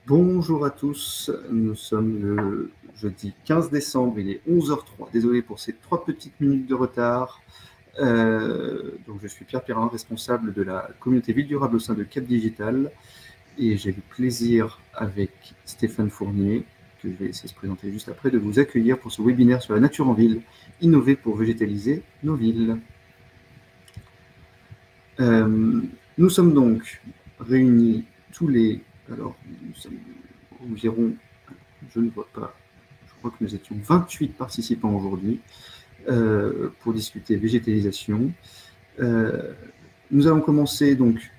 Bonjour à tous, nous sommes le jeudi 15 décembre, il est 11h03. Désolé pour ces 3 petites minutes de retard. Donc je suis Pierre Perrin, responsable de la communauté Ville Durable au sein de Cap Digital, et j'ai le plaisir avec Stéphane Fournier, que je vais laisser se présenter juste après, de vous accueillir pour ce webinaire sur la nature en ville, innover pour végétaliser nos villes. Nous sommes donc réunis tous les... Alors, nous sommes environ... Je ne vois pas. Je crois que nous étions 28 participants aujourd'hui pour discuter végétalisation. Nous allons commencer donc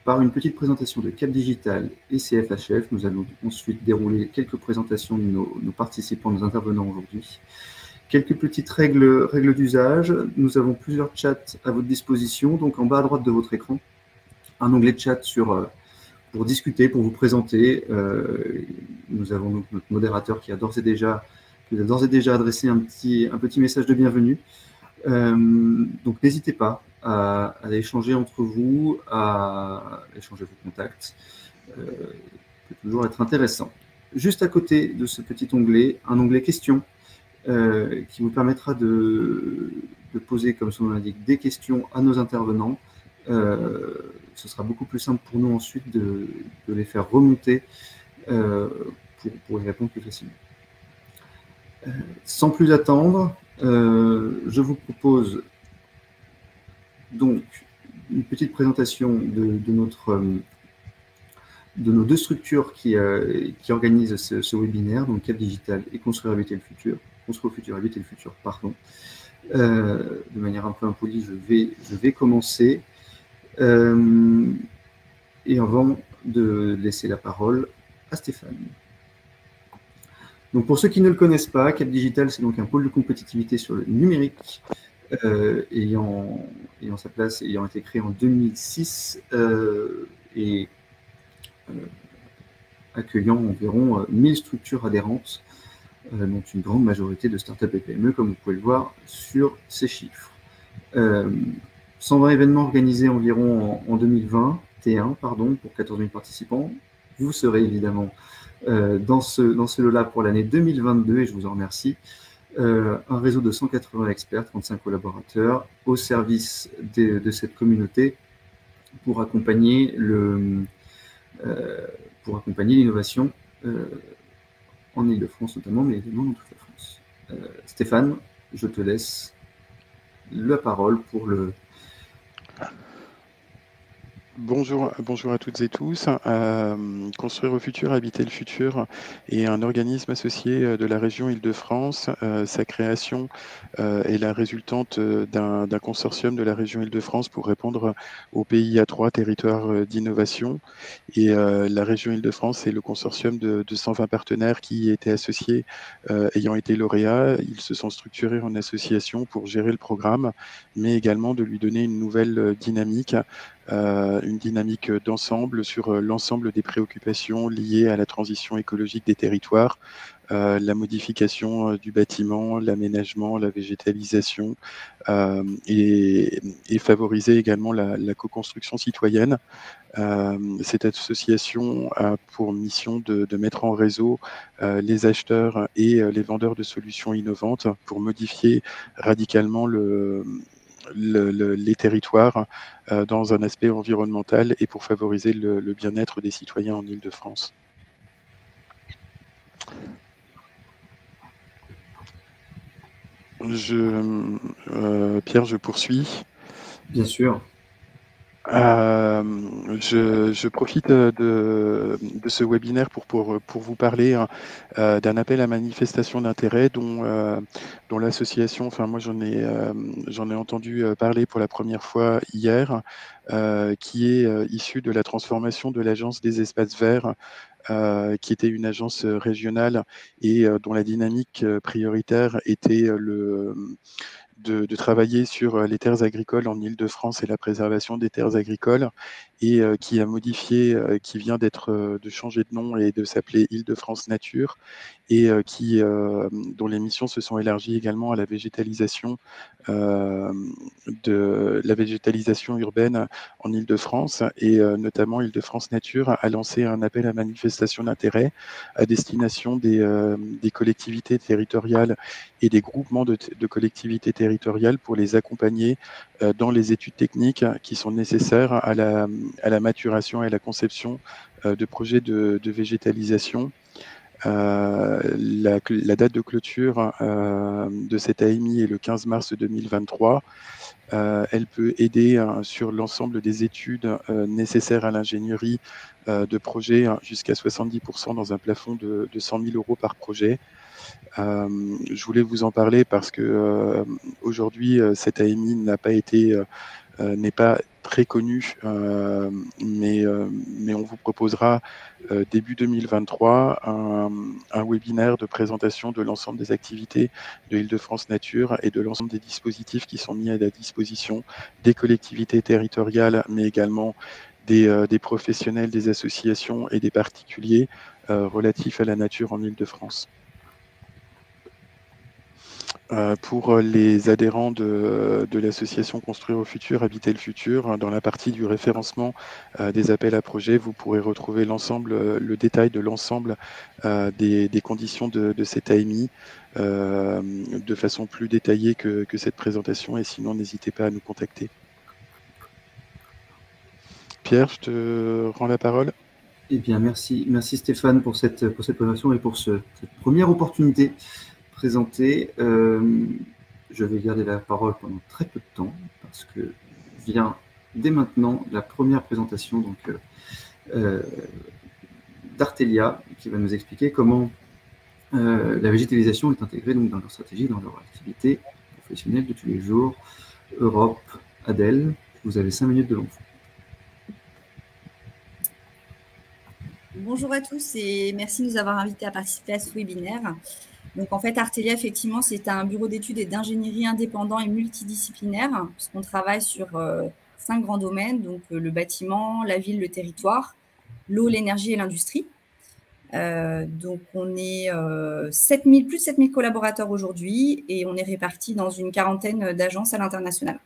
par une petite présentation de Cap Digital et CFHF. Nous allons ensuite dérouler quelques présentations de nos participants, nos intervenants aujourd'hui. Quelques petites règles d'usage. Nous avons plusieurs chats à votre disposition. Donc en bas à droite de votre écran, un onglet de chat pour discuter, pour vous présenter. Nous avons donc notre modérateur qui a d'ores et déjà adressé un petit message de bienvenue. Donc n'hésitez pas à échanger entre vous, à échanger vos contacts. Ça peut toujours être intéressant. Juste à côté de ce petit onglet, un onglet questions qui vous permettra de poser, comme son nom l'indique, des questions à nos intervenants. Ce sera beaucoup plus simple pour nous ensuite de les faire remonter pour y répondre plus facilement. Sans plus attendre, je vous propose donc une petite présentation de nos deux structures qui organisent ce webinaire, donc Cap Digital et Construire, Habiter le Futur. Construire le Futur, Habiter le Futur, pardon. De manière un peu impolie, je vais commencer. Et avant de laisser la parole à Stéphane. Donc pour ceux qui ne le connaissent pas, Cap Digital, c'est donc un pôle de compétitivité sur le numérique ayant sa place, ayant été créé en 2006 et accueillant environ 1000 structures adhérentes, dont une grande majorité de startups et PME, comme vous pouvez le voir sur ces chiffres. 120 événements organisés environ en 2021, pour 14 000 participants. Vous serez évidemment dans ce lot-là pour l'année 2022, et je vous en remercie. Un réseau de 180 experts, 35 collaborateurs, au service de cette communauté pour accompagner l'innovation en Ile-de-France notamment, mais également dans toute la France. Stéphane, je te laisse la parole pour le... Bonjour à toutes et tous. Construire au futur, habiter le futur est un organisme associé de la région Île-de-France. Sa création est la résultante d'un consortium de la région Île-de-France pour répondre au PIA3, territoire d'innovation. Et la région Île-de-France est le consortium de 120 partenaires qui étaient associés, ayant été lauréats. Ils se sont structurés en association pour gérer le programme, mais également de lui donner une nouvelle dynamique. Une dynamique d'ensemble sur l'ensemble des préoccupations liées à la transition écologique des territoires, la modification du bâtiment, l'aménagement, la végétalisation, et favoriser également la co-construction citoyenne. Cette association a pour mission de mettre en réseau les acheteurs et les vendeurs de solutions innovantes pour modifier radicalement les territoires dans un aspect environnemental et pour favoriser le bien-être des citoyens en Île-de-France. Pierre, je poursuis. Bien sûr. Je profite de ce webinaire pour vous parler d'un appel à manifestation d'intérêt dont l'association, enfin moi j'en ai entendu parler pour la première fois hier, qui est issu de la transformation de l'Agence des espaces verts, qui était une agence régionale et dont la dynamique prioritaire était de travailler sur les terres agricoles en Île-de-France et la préservation des terres agricoles, et qui a modifié, qui vient de changer de nom et de s'appeler Île-de-France Nature, et dont les missions se sont élargies également à la végétalisation, de la végétalisation urbaine en Île-de-France, et notamment Île-de-France Nature a lancé un appel à manifestation d'intérêt à destination des collectivités territoriales et des groupements de collectivités territoriales pour les accompagner dans les études techniques qui sont nécessaires à la maturation et à la conception de projets de végétalisation. La date de clôture de cette AMI est le 15 mars 2023. Elle peut aider sur l'ensemble des études nécessaires à l'ingénierie de projet jusqu'à 70% dans un plafond de 100 000 € par projet. Je voulais vous en parler parce que aujourd'hui, cette AMI n'est pas très connue, mais on vous proposera début 2023 un webinaire de présentation de l'ensemble des activités de Île-de-France Nature et de l'ensemble des dispositifs qui sont mis à la disposition des collectivités territoriales, mais également des professionnels, des associations et des particuliers relatifs à la nature en Île-de-France. Pour les adhérents de l'association Construire au futur, Habiter le futur, dans la partie du référencement des appels à projets, vous pourrez retrouver le détail de l'ensemble des conditions de cette AMI de façon plus détaillée que cette présentation, et sinon n'hésitez pas à nous contacter. Pierre, je te rends la parole. Eh bien, merci Stéphane pour cette présentation et pour cette première opportunité présentée. Je vais garder la parole pendant très peu de temps parce que vient dès maintenant la première présentation d'Artelia, qui va nous expliquer comment la végétalisation est intégrée donc, dans leur stratégie, dans leur activité professionnelle de tous les jours. Europe, Adèle, vous avez 5 minutes devant vous. Bonjour à tous et merci de nous avoir invités à participer à ce webinaire. Donc en fait, Artelia, effectivement, c'est un bureau d'études et d'ingénierie indépendant et multidisciplinaire, puisqu'on travaille sur 5 grands domaines, donc le bâtiment, la ville, le territoire, l'eau, l'énergie et l'industrie. Donc on est plus de 7000 collaborateurs aujourd'hui et on est répartis dans une quarantaine d'agences à l'international.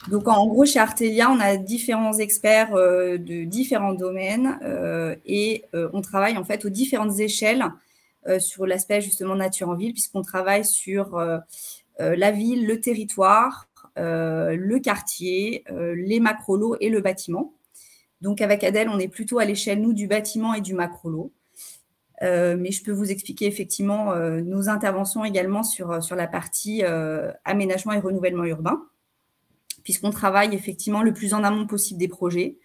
Donc, en gros, chez Artelia, on a différents experts de différents domaines et on travaille en fait aux différentes échelles sur l'aspect justement nature en ville, puisqu'on travaille sur la ville, le territoire, le quartier, les macro-lots et le bâtiment. Donc, avec Adèle, on est plutôt à l'échelle, nous, du bâtiment et du macro-lot. Mais je peux vous expliquer effectivement nos interventions également sur la partie aménagement et renouvellement urbain, puisqu'on travaille effectivement le plus en amont possible des projets.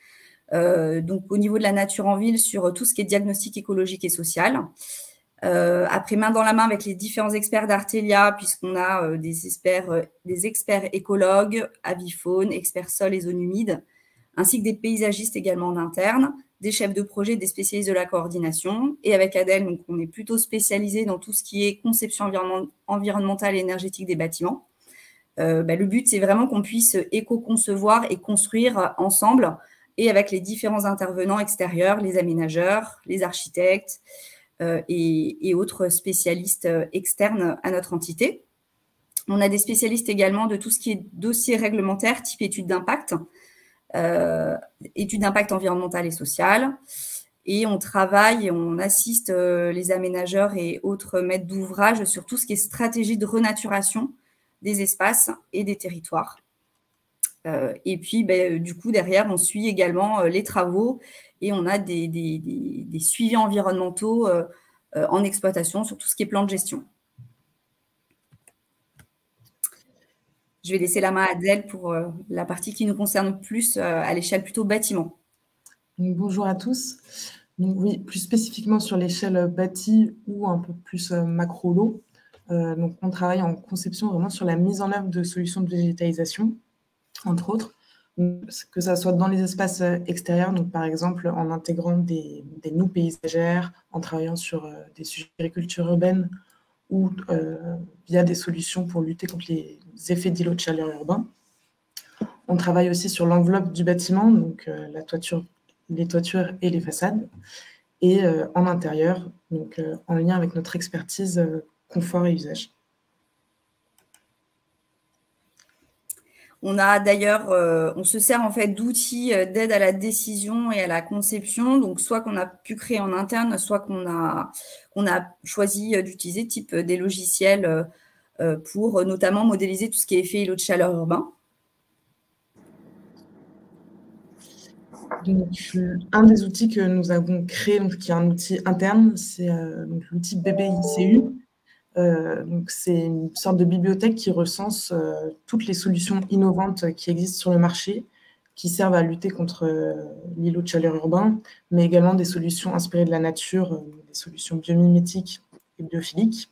Donc, au niveau de la nature en ville, sur tout ce qui est diagnostic écologique et social. Après, main dans la main avec les différents experts d'Artelia, puisqu'on a des experts écologues, avifaune, experts sol et zones humides, ainsi que des paysagistes également en interne, des chefs de projet, des spécialistes de la coordination. Et avec Adèle, donc, on est plutôt spécialisé dans tout ce qui est conception environnementale et énergétique des bâtiments. Le but, c'est vraiment qu'on puisse éco-concevoir et construire ensemble et avec les différents intervenants extérieurs, les aménageurs, les architectes et autres spécialistes externes à notre entité. On a des spécialistes également de tout ce qui est dossier réglementaire, type études d'impact, études d'impact environnemental et social. Et on travaille et on assiste les aménageurs et autres maîtres d'ouvrage sur tout ce qui est stratégie de renaturation des espaces et des territoires. Et puis, du coup, derrière, on suit également les travaux et on a des suivis environnementaux en exploitation sur tout ce qui est plan de gestion. Je vais laisser la main à Adèle pour la partie qui nous concerne plus à l'échelle plutôt bâtiment. Donc, bonjour à tous. Donc, oui, plus spécifiquement sur l'échelle bâti ou un peu plus macro-lot. Donc, on travaille en conception vraiment sur la mise en œuvre de solutions de végétalisation, entre autres, que ça soit dans les espaces extérieurs, donc par exemple en intégrant des noues paysagères, en travaillant sur des sujets d'agriculture urbaine ou via des solutions pour lutter contre les effets d'îlots de chaleur urbains. On travaille aussi sur l'enveloppe du bâtiment, donc la toiture, les toitures et les façades, et en intérieur, donc en lien avec notre expertise confort et usage. On a d'ailleurs, on se sert en fait d'outils d'aide à la décision et à la conception, donc soit qu'on a pu créer en interne, soit qu'on a choisi d'utiliser type des logiciels pour notamment modéliser tout ce qui est effet îlot de chaleur urbain. Donc, un des outils que nous avons créé, donc, qui est un outil interne, c'est l'outil BBICU. Donc, c'est une sorte de bibliothèque qui recense toutes les solutions innovantes qui existent sur le marché, qui servent à lutter contre l'îlot de chaleur urbain, mais également des solutions inspirées de la nature, des solutions biomimétiques et biophiliques.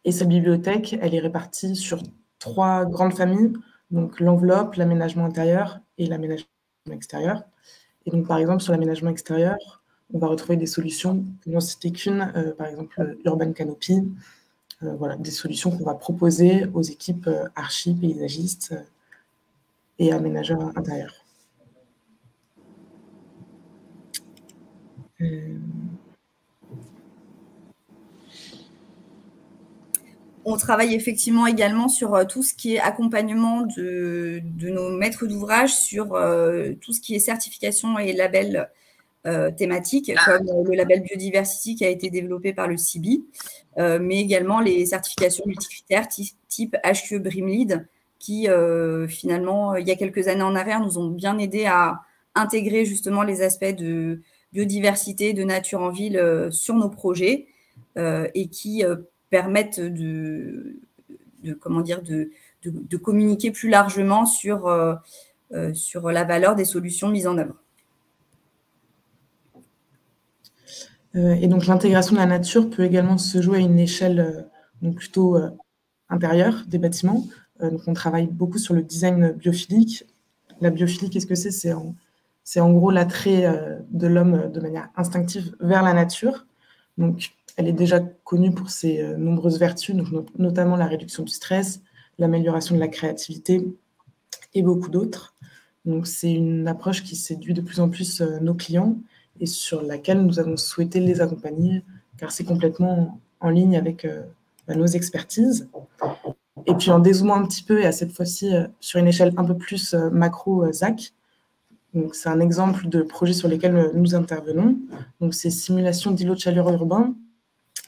Et cette bibliothèque, elle est répartie sur 3 grandes familles, donc l'enveloppe, l'aménagement intérieur et l'aménagement extérieur. Et donc, par exemple, sur l'aménagement extérieur, on va retrouver des solutions, pour n'en citer qu'une, par exemple Urban Canopy, voilà, des solutions qu'on va proposer aux équipes archi, paysagistes et aménageurs intérieurs. On travaille effectivement également sur tout ce qui est accompagnement de nos maîtres d'ouvrage sur tout ce qui est certification et label thématiques, comme le label biodiversity qui a été développé par le CIBI, mais également les certifications multicritères type HQE BREEAM LEED qui finalement, il y a quelques années en arrière, nous ont bien aidé à intégrer justement les aspects de biodiversité, de nature en ville sur nos projets et qui permettent de communiquer plus largement sur la valeur des solutions mises en œuvre. Et donc, l'intégration de la nature peut également se jouer à une échelle donc plutôt intérieure des bâtiments. Donc, on travaille beaucoup sur le design biophilique. La biophilie, qu'est-ce que c'est? C'est en gros l'attrait de l'homme de manière instinctive vers la nature. Donc, elle est déjà connue pour ses nombreuses vertus, donc notamment la réduction du stress, l'amélioration de la créativité et beaucoup d'autres. Donc, c'est une approche qui séduit de plus en plus nos clients et sur laquelle nous avons souhaité les accompagner, car c'est complètement en ligne avec nos expertises. Et puis, en dézoomant un petit peu, et à cette fois-ci sur une échelle un peu plus macro-ZAC, donc c'est un exemple de projet sur lesquels nous intervenons. Donc, ces simulations d'îlots de chaleur urbains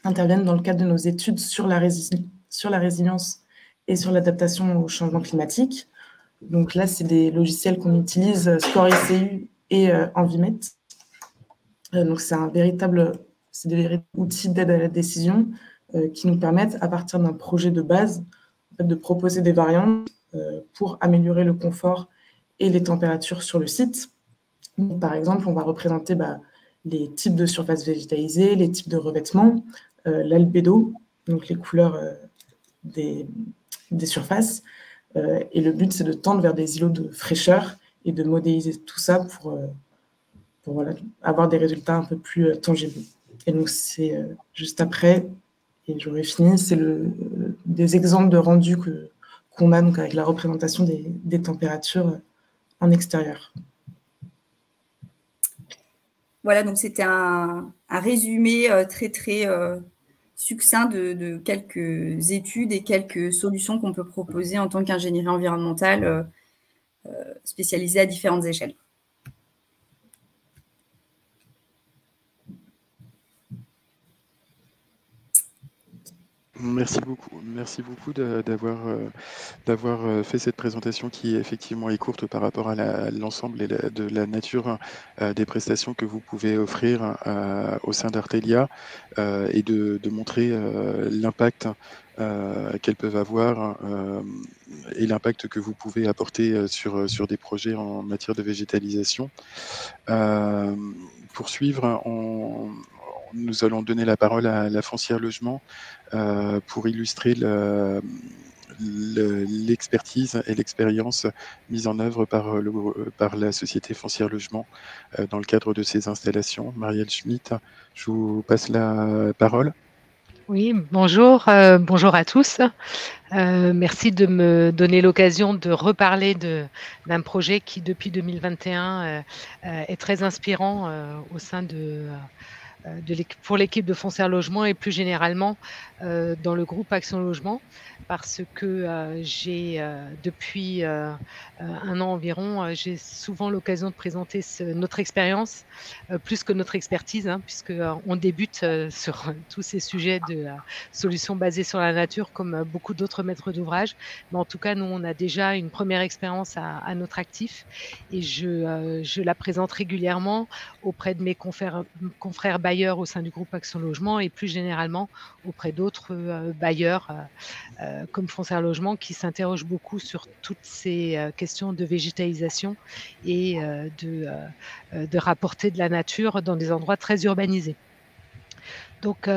interviennent dans le cadre de nos études sur la résilience et sur l'adaptation au changement climatique. Donc là, c'est des logiciels qu'on utilise, ScoreICU et Envimet. Donc, c'est des véritables outils d'aide à la décision qui nous permettent, à partir d'un projet de base, en fait, de proposer des variantes pour améliorer le confort et les températures sur le site. Donc, par exemple, on va représenter les types de surfaces végétalisées, les types de revêtements, l'albédo, donc les couleurs des surfaces. Et le but, c'est de tendre vers des îlots de fraîcheur et de modéliser tout ça pour voilà, avoir des résultats un peu plus tangibles. Et donc, c'est juste après, et j'aurai fini, c'est des exemples de rendus qu'on a donc avec la représentation des températures en extérieur. Voilà, donc c'était un résumé très, très succinct de quelques études et quelques solutions qu'on peut proposer en tant qu'ingénierie environnementale spécialisée à différentes échelles. Merci beaucoup d'avoir fait cette présentation qui effectivement est courte par rapport à l'ensemble de la nature des prestations que vous pouvez offrir au sein d'Artelia et de montrer l'impact qu'elles peuvent avoir et l'impact que vous pouvez apporter sur des projets en matière de végétalisation. Pour suivre, nous allons donner la parole à la Foncière Logement pour illustrer l'expertise et l'expérience mise en œuvre par la société Foncière Logement dans le cadre de ces installations. Marielle Schmitt, je vous passe la parole. Oui, bonjour à tous. Merci de me donner l'occasion de reparler d'un projet qui, depuis 2021, est très inspirant au sein pour l'équipe de Foncière Logement et plus généralement dans le groupe Action Logement, parce que j'ai depuis un an environ, j'ai souvent l'occasion de présenter notre expérience plus que notre expertise, hein, puisque on débute sur tous ces sujets de solutions basées sur la nature comme beaucoup d'autres maîtres d'ouvrage. Mais en tout cas, nous, on a déjà une première expérience à notre actif et je la présente régulièrement auprès de mes confrères bailleurs au sein du groupe Action Logement et plus généralement auprès d'autres bailleurs comme Foncière Logement qui s'interrogent beaucoup sur toutes ces questions de végétalisation et de rapporter de la nature dans des endroits très urbanisés. Donc,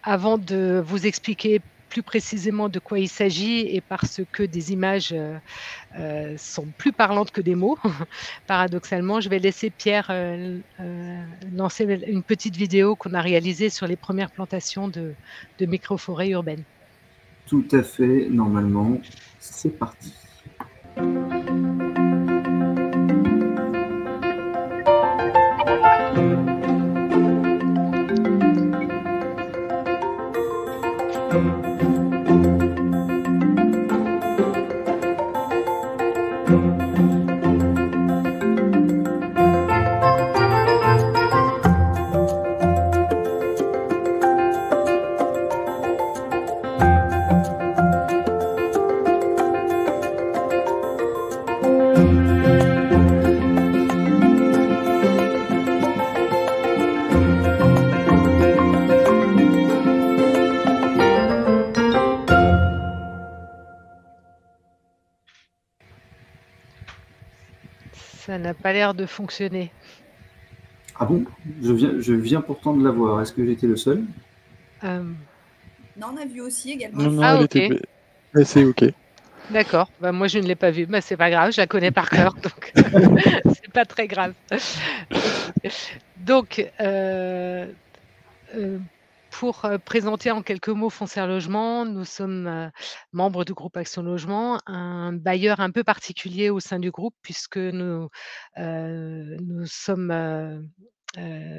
avant de vous expliquer plus précisément de quoi il s'agit et parce que des images sont plus parlantes que des mots, paradoxalement, je vais laisser Pierre lancer une petite vidéo qu'on a réalisée sur les premières plantations de microforêts urbaines. Tout à fait, normalement, c'est parti. Ça n'a pas l'air de fonctionner. Ah bon? Je viens pourtant de la voir. Est-ce que j'étais le seul? Non, on a vu aussi également. Non, Ah, elle ok. était... C'est OK. D'accord. Bah, moi, je ne l'ai pas vue. Bah, c'est pas grave, je la connais par cœur, donc c'est pas très grave. Donc, pour présenter en quelques mots Foncière Logement, nous sommes membres du groupe Action Logement, un bailleur un peu particulier au sein du groupe puisque nous sommes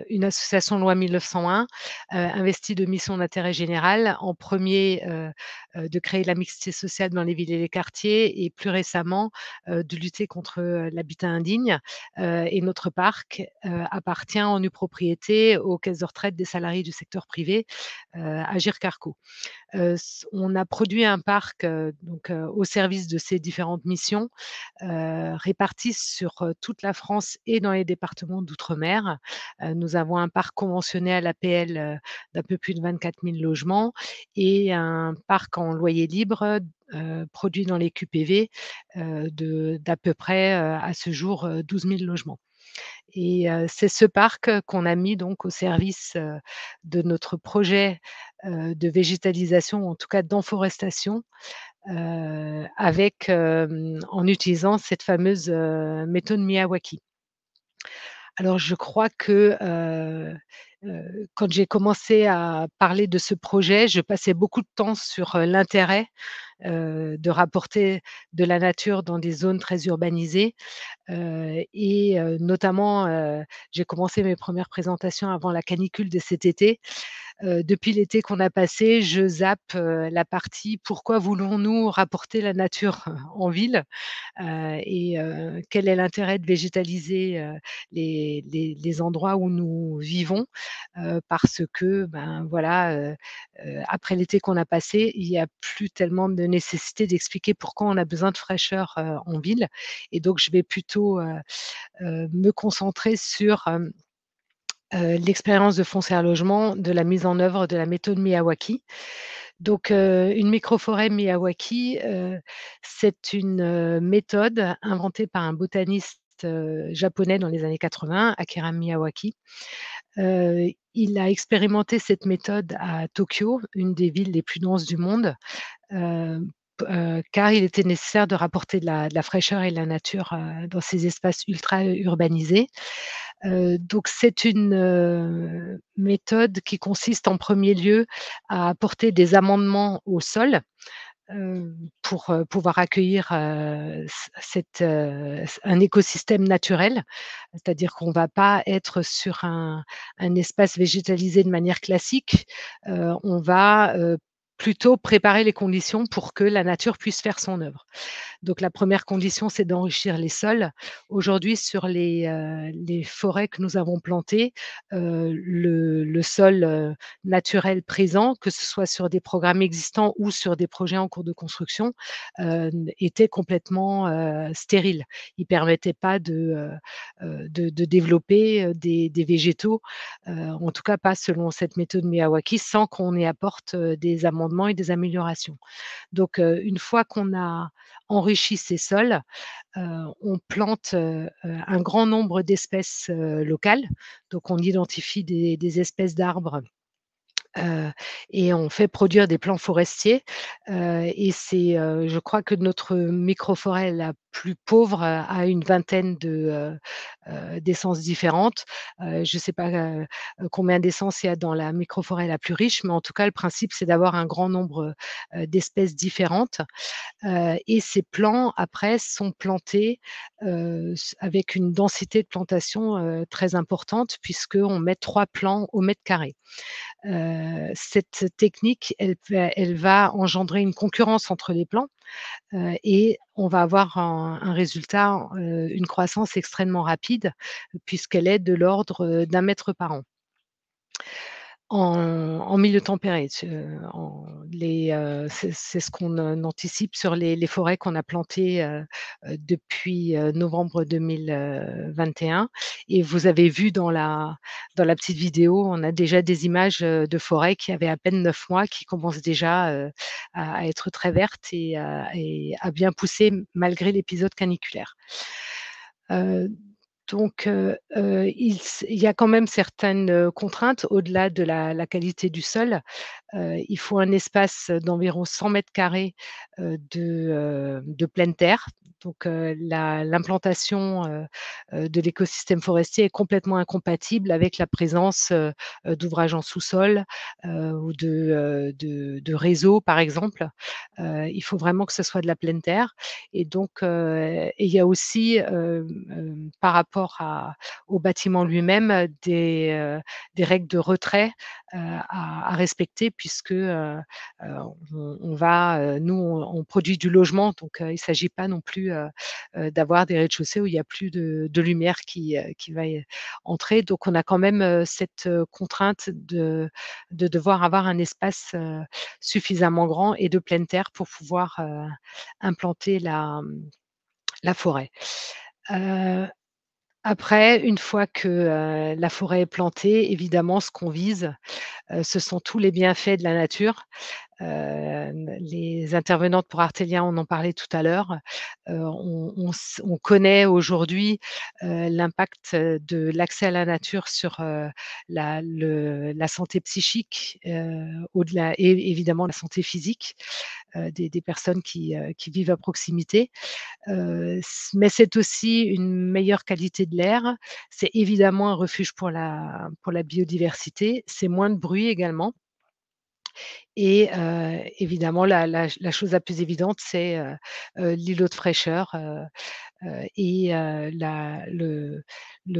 une association loi 1901 investie de mission d'intérêt général. En premier, de créer la mixité sociale dans les villes et les quartiers et plus récemment, de lutter contre l'habitat indigne. Et notre parc appartient en nue propriété aux caisses de retraite des salariés du secteur privé, Agirc Arrco. On a produit un parc au service de ces différentes missions, réparties sur toute la France et dans les départements d'outre-mer. Nous avons un parc conventionné à l'APL d'un peu plus de 24 000 logements et un parc en loyer libre produit dans les QPV d'à peu près à ce jour 12 000 logements. Et c'est ce parc qu'on a mis donc au service de notre projet de végétalisation, en tout cas d'enforestation, en utilisant cette fameuse méthode Miyawaki. Alors je crois que quand j'ai commencé à parler de ce projet, je passais beaucoup de temps sur l'intérêt de rapporter de la nature dans des zones très urbanisées. Et notamment, j'ai commencé mes premières présentations avant la canicule de cet été. Depuis l'été qu'on a passé, je zappe la partie «Pourquoi voulons-nous rapporter la nature en ville?» Et quel est l'intérêt de végétaliser les endroits où nous vivons? Parce que, après l'été qu'on a passé, il n'y a plus tellement de nécessité d'expliquer pourquoi on a besoin de fraîcheur en ville. Et donc je vais plutôt me concentrer sur l'expérience de Foncière Logement, de la mise en œuvre de la méthode Miyawaki. Donc, une microforêt Miyawaki, c'est une méthode inventée par un botaniste japonais dans les années 80, Akira Miyawaki. Il a expérimenté cette méthode à Tokyo, une des villes les plus denses du monde, car il était nécessaire de rapporter de la fraîcheur et de la nature dans ces espaces ultra urbanisés. Donc c'est une méthode qui consiste en premier lieu à apporter des amendements au sol, pour, pouvoir accueillir, un écosystème naturel. C'est-à-dire qu'on va pas être sur un espace végétalisé de manière classique. On va, plutôt préparer les conditions pour que la nature puisse faire son œuvre. Donc la première condition, c'est d'enrichir les sols. Aujourd'hui, sur les forêts que nous avons plantées, le sol, naturel présent, que ce soit sur des programmes existants ou sur des projets en cours de construction, était complètement, stérile. Il permettait pas de développer, des végétaux, en tout cas pas selon cette méthode Miyawaki, sans qu'on y apporte, des amendements et des améliorations. Donc, une fois qu'on a enrichi ces sols, on plante, un grand nombre d'espèces, locales. Donc on identifie des espèces d'arbres, Heu et on fait produire des plants forestiers, et c'est, je crois que notre microforêt la plus pauvre a une vingtaine d'essences différentes. Je ne sais pas, combien d'essences il y a dans la microforêt la plus riche, mais en tout cas, le principe, c'est d'avoir un grand nombre, d'espèces différentes. Et ces plants, après, sont plantés, avec une densité de plantation, très importante puisqu'on met 3 plants au mètre carré. Cette technique, elle va engendrer une concurrence entre les plants, et on va avoir un résultat, une croissance extrêmement rapide puisqu'elle est de l'ordre, d'1 mètre par an. En milieu tempéré, c'est ce qu'on, anticipe sur les forêts qu'on a plantées, depuis, novembre 2021, et vous avez vu dans la petite vidéo, on a déjà des images, de forêts qui avaient à peine 9 mois, qui commencent déjà, à être très vertes et à bien pousser malgré l'épisode caniculaire. Heu donc, il y a quand même certaines, contraintes au-delà de la qualité du sol. Il faut un espace d'environ 100 m², de pleine terre. Donc, l'implantation, de l'écosystème forestier est complètement incompatible avec la présence, d'ouvrages en sous-sol, ou de réseaux, par exemple. Il faut vraiment que ce soit de la pleine terre, et donc, et il y a aussi, par rapport au bâtiment lui-même, des règles de retrait, à respecter puisque, on va, nous, on produit du logement, donc, il ne s'agit pas non plus, d'avoir des rez-de-chaussée où il y a plus de lumière qui va y entrer. Donc on a quand même, cette, contrainte de devoir avoir un espace, suffisamment grand et de pleine terre pour pouvoir, implanter la forêt. Heu Après, une fois que, la forêt est plantée, évidemment, ce qu'on vise, ce sont tous les bienfaits de la nature. Les intervenantes pour Artelia, on en parlait tout à l'heure. On connaît aujourd'hui, l'impact, de l'accès à la nature sur, la santé psychique, au-delà, et évidemment la santé physique, des personnes qui vivent à proximité. Mais c'est aussi une meilleure qualité de l'air. C'est évidemment un refuge pour la biodiversité. C'est moins de bruit également, et évidemment la chose la plus évidente, c'est, l'îlot de fraîcheur, et le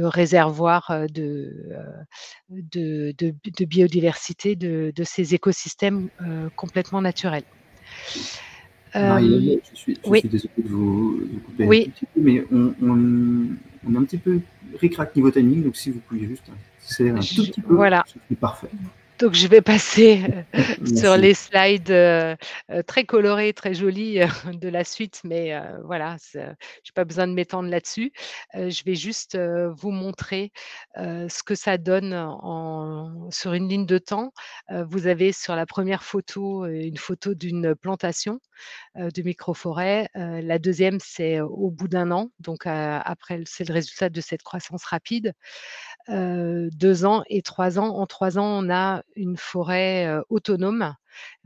réservoir, de biodiversité de ces écosystèmes, complètement naturels. Marielle, je Oui, suis désolé de vous couper un oui. tout petit peu, mais on est un petit peu ric-rac niveau timing, donc si vous pouviez juste accélérer un tout petit peu, Voilà. ce serait parfait. Donc je vais passer, sur Merci. les slides, très colorés, très jolis, de la suite, mais voilà, j'ai pas besoin de m'étendre là-dessus. Je vais juste, vous montrer, ce que ça donne sur une ligne de temps. Vous avez sur la première photo, une photo d'une plantation, de microforêt. La deuxième, c'est au bout d'1 an, donc après c'est le résultat de cette croissance rapide. 2 ans et 3 ans. En 3 ans, on a une forêt autonome.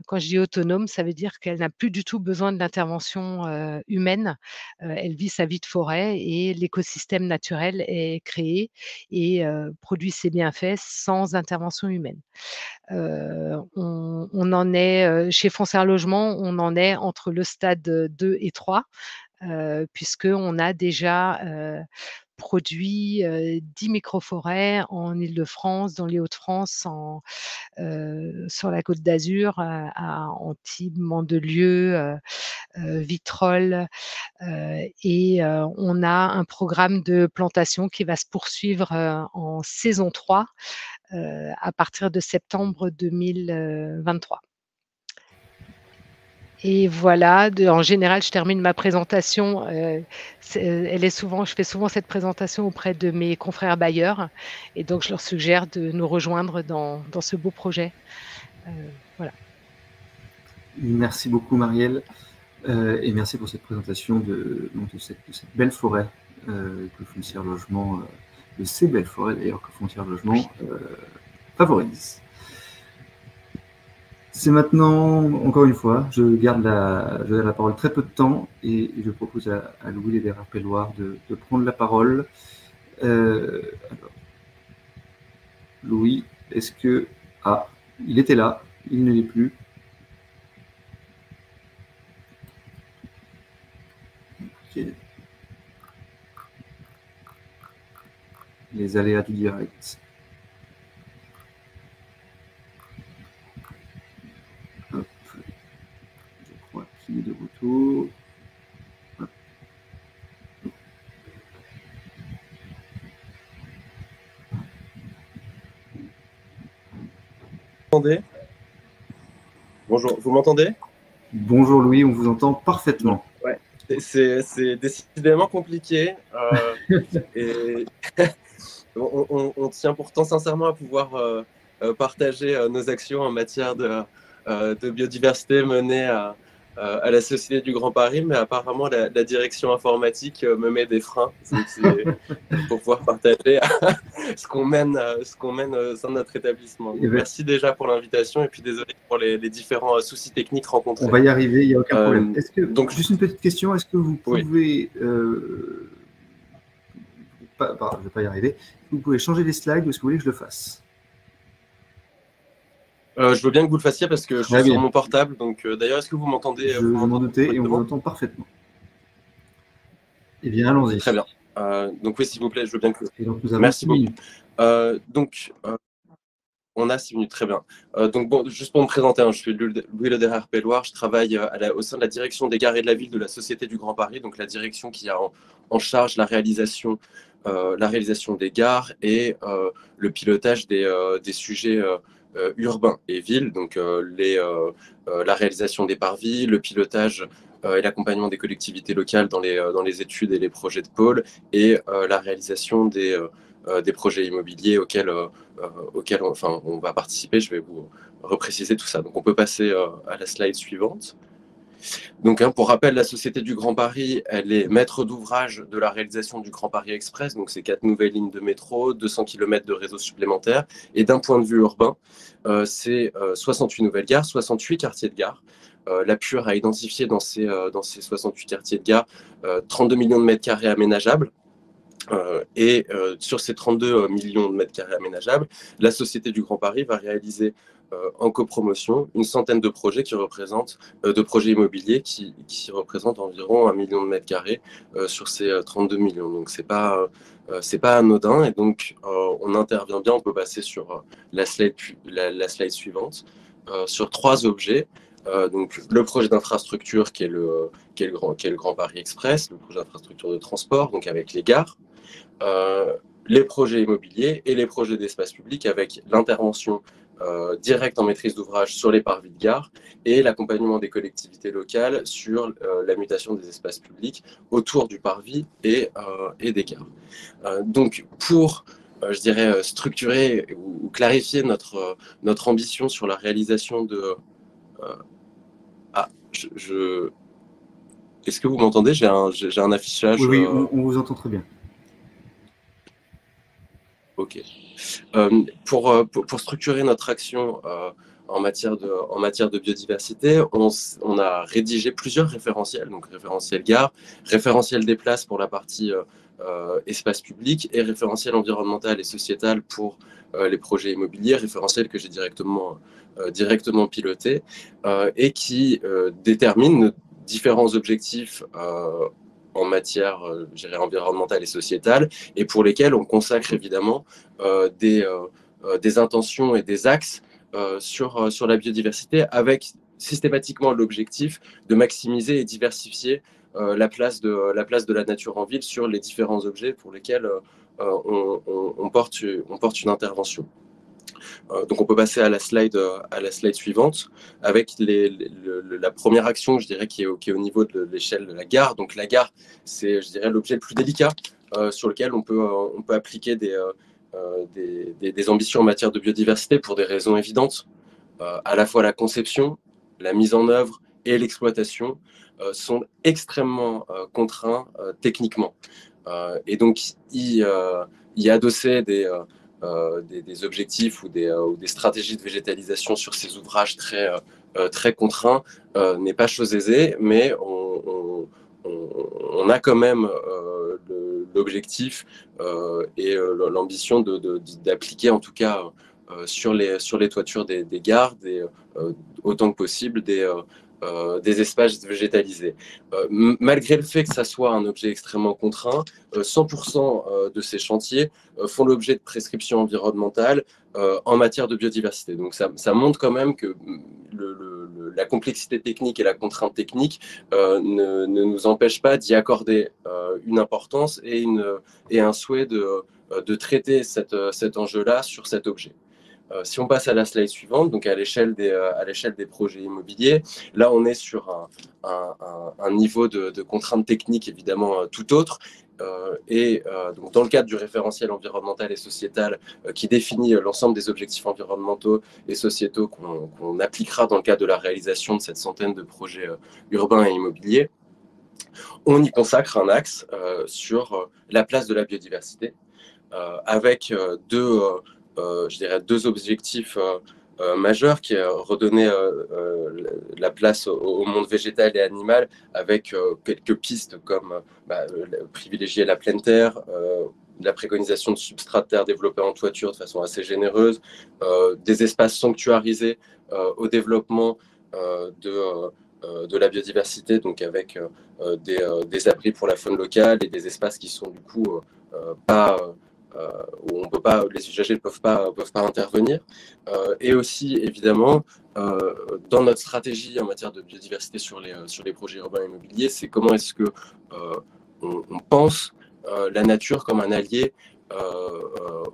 Quand je dis autonome, ça veut dire qu'elle n'a plus du tout besoin de l'intervention humaine. Elle vit sa vie de forêt et l'écosystème naturel est créé et produit ses bienfaits sans intervention humaine. On en est chez Foncière Logement, on en est entre le stade 2 et 3, puisqu'on a déjà produit 10 microforêts en Île-de-France, dans les Hauts-de-France, sur la Côte d'Azur, à Antibes, Mandelieu, Vitrolles, et on a un programme de plantation qui va se poursuivre en saison 3 à partir de septembre 2023. Et voilà, en général, je termine ma présentation. Je fais souvent cette présentation auprès de mes confrères bailleurs, et donc je leur suggère de nous rejoindre dans ce beau projet. Voilà. Merci beaucoup, Marielle, et merci pour cette présentation de cette belle forêt que Foncière Logement, de ces belles forêts d'ailleurs que Foncière Logement favorise. C'est maintenant, encore une fois, je garde la parole très peu de temps et je propose à Louis Lederer-Pelloir de prendre la parole. Alors, Louis, est-ce que... Ah, il était là, il ne l'est plus. Okay. Les aléas du direct. Hop. Je crois qu'il est de retour. Hop. Bonjour, vous m'entendez? Bonjour Louis, on vous entend parfaitement. Ouais, c'est décidément compliqué. Et on tient pourtant sincèrement à pouvoir partager nos actions en matière de biodiversité menées à la Société du Grand Paris, mais apparemment la direction informatique me met des freins pour pouvoir partager ce qu'on mène au sein de notre établissement. Donc, merci déjà pour l'invitation et puis désolé pour les différents soucis techniques rencontrés. On va y arriver, il n'y a aucun problème. Donc, juste une petite question, est-ce que vous pouvez... Oui. je ne vais pas y arriver. Vous pouvez changer les slides ou est-ce que vous voulez que je le fasse? Je veux bien que vous le fassiez parce que je suis sur mon portable. Donc, d'ailleurs, est-ce que vous m'entendez? Je m'en doutais et on vous entend parfaitement. Eh bien, allons-y. Très bien. Donc, oui, s'il vous plaît, je veux bien que... Et donc, nous avons merci beaucoup. On a 6 minutes, très bien. Donc, bon, juste pour me présenter, je suis Louis Lederer-Pelloir. Je travaille au sein de la direction des gares et de la ville de la Société du Grand Paris, donc la direction qui a en charge la réalisation des gares et le pilotage des sujets urbains et villes, donc la réalisation des parvis, le pilotage et l'accompagnement des collectivités locales dans les études et les projets de pôle, et la réalisation des projets immobiliers auxquels on va participer. Je vais vous repréciser tout ça. Donc, on peut passer à la slide suivante. Donc, pour rappel, la Société du Grand Paris, elle est maître d'ouvrage de la réalisation du Grand Paris Express. Donc, c'est 4 nouvelles lignes de métro, 200 km de réseau supplémentaire. Et d'un point de vue urbain, c'est 68 nouvelles gares, 68 quartiers de gare. La PUR a identifié dans ces 68 quartiers de gare 32 millions de mètres carrés aménageables. Et sur ces 32 millions de mètres carrés aménageables, la Société du Grand Paris va réaliser en copromotion une centaine de projets de projets immobiliers qui représentent environ 1 million de mètres carrés sur ces 32 millions. Donc c'est pas anodin, et donc on intervient bien. On peut passer sur la slide suivante, sur 3 objets. Donc le projet d'infrastructure qui est le Grand Paris Express, le projet d'infrastructure de transport, donc avec les gares, les projets immobiliers et les projets d'espace public avec l'intervention directe en maîtrise d'ouvrage sur les parvis de gare et l'accompagnement des collectivités locales sur la mutation des espaces publics autour du parvis et des gares. Donc pour je dirais structurer ou clarifier notre ambition sur la réalisation de... Est-ce que vous m'entendez? J'ai un affichage. Oui, on vous entend très bien. Ok. Pour structurer notre action en matière de biodiversité, on a rédigé plusieurs référentiels, donc référentiel gare, référentiel des places pour la partie espace public et référentiel environnemental et sociétal pour les projets immobiliers, référentiel que j'ai directement piloté et qui détermine différents objectifs en matière environnementale et sociétale, et pour lesquels on consacre évidemment des intentions et des axes sur la biodiversité, avec systématiquement l'objectif de maximiser et diversifier la place de la nature en ville sur les différents objets pour lesquels on porte une intervention. Donc on peut passer à la slide suivante avec la première action, je dirais, qui est au niveau de l'échelle de la gare. Donc la gare, c'est, je dirais, l'objet le plus délicat sur lequel on peut appliquer des ambitions en matière de biodiversité pour des raisons évidentes. À la fois la conception, la mise en œuvre et l'exploitation sont extrêmement contraints techniquement. Et donc y adosser des objectifs ou des stratégies de végétalisation sur ces ouvrages très contraints n'est pas chose aisée, mais on a quand même l'objectif et l'ambition d'appliquer en tout cas sur les toitures des gares, autant que possible des espaces végétalisés. Malgré le fait que ça soit un objet extrêmement contraint, 100% de ces chantiers font l'objet de prescriptions environnementales en matière de biodiversité. Donc ça montre quand même que la complexité technique et la contrainte technique ne nous empêchent pas d'y accorder une importance et un souhait de traiter cet enjeu-là sur cet objet. Si on passe à la slide suivante, donc à l'échelle des projets immobiliers, là on est sur un niveau de contrainte technique évidemment tout autre. Donc dans le cadre du référentiel environnemental et sociétal qui définit l'ensemble des objectifs environnementaux et sociétaux qu'on appliquera dans le cadre de la réalisation de cette centaine de projets urbains et immobiliers, on y consacre un axe sur la place de la biodiversité avec deux objectifs majeurs, qui est redonner la place au monde végétal et animal avec quelques pistes comme privilégier la pleine terre, la préconisation de substrats de terre développés en toiture de façon assez généreuse, des espaces sanctuarisés au développement de la biodiversité, donc avec des abris pour la faune locale et des espaces qui sont du coup pas où on peut pas, les usagers ne peuvent pas intervenir. Et aussi, évidemment, dans notre stratégie en matière de biodiversité sur les projets urbains immobiliers, c'est comment est-ce que on pense la nature comme un allié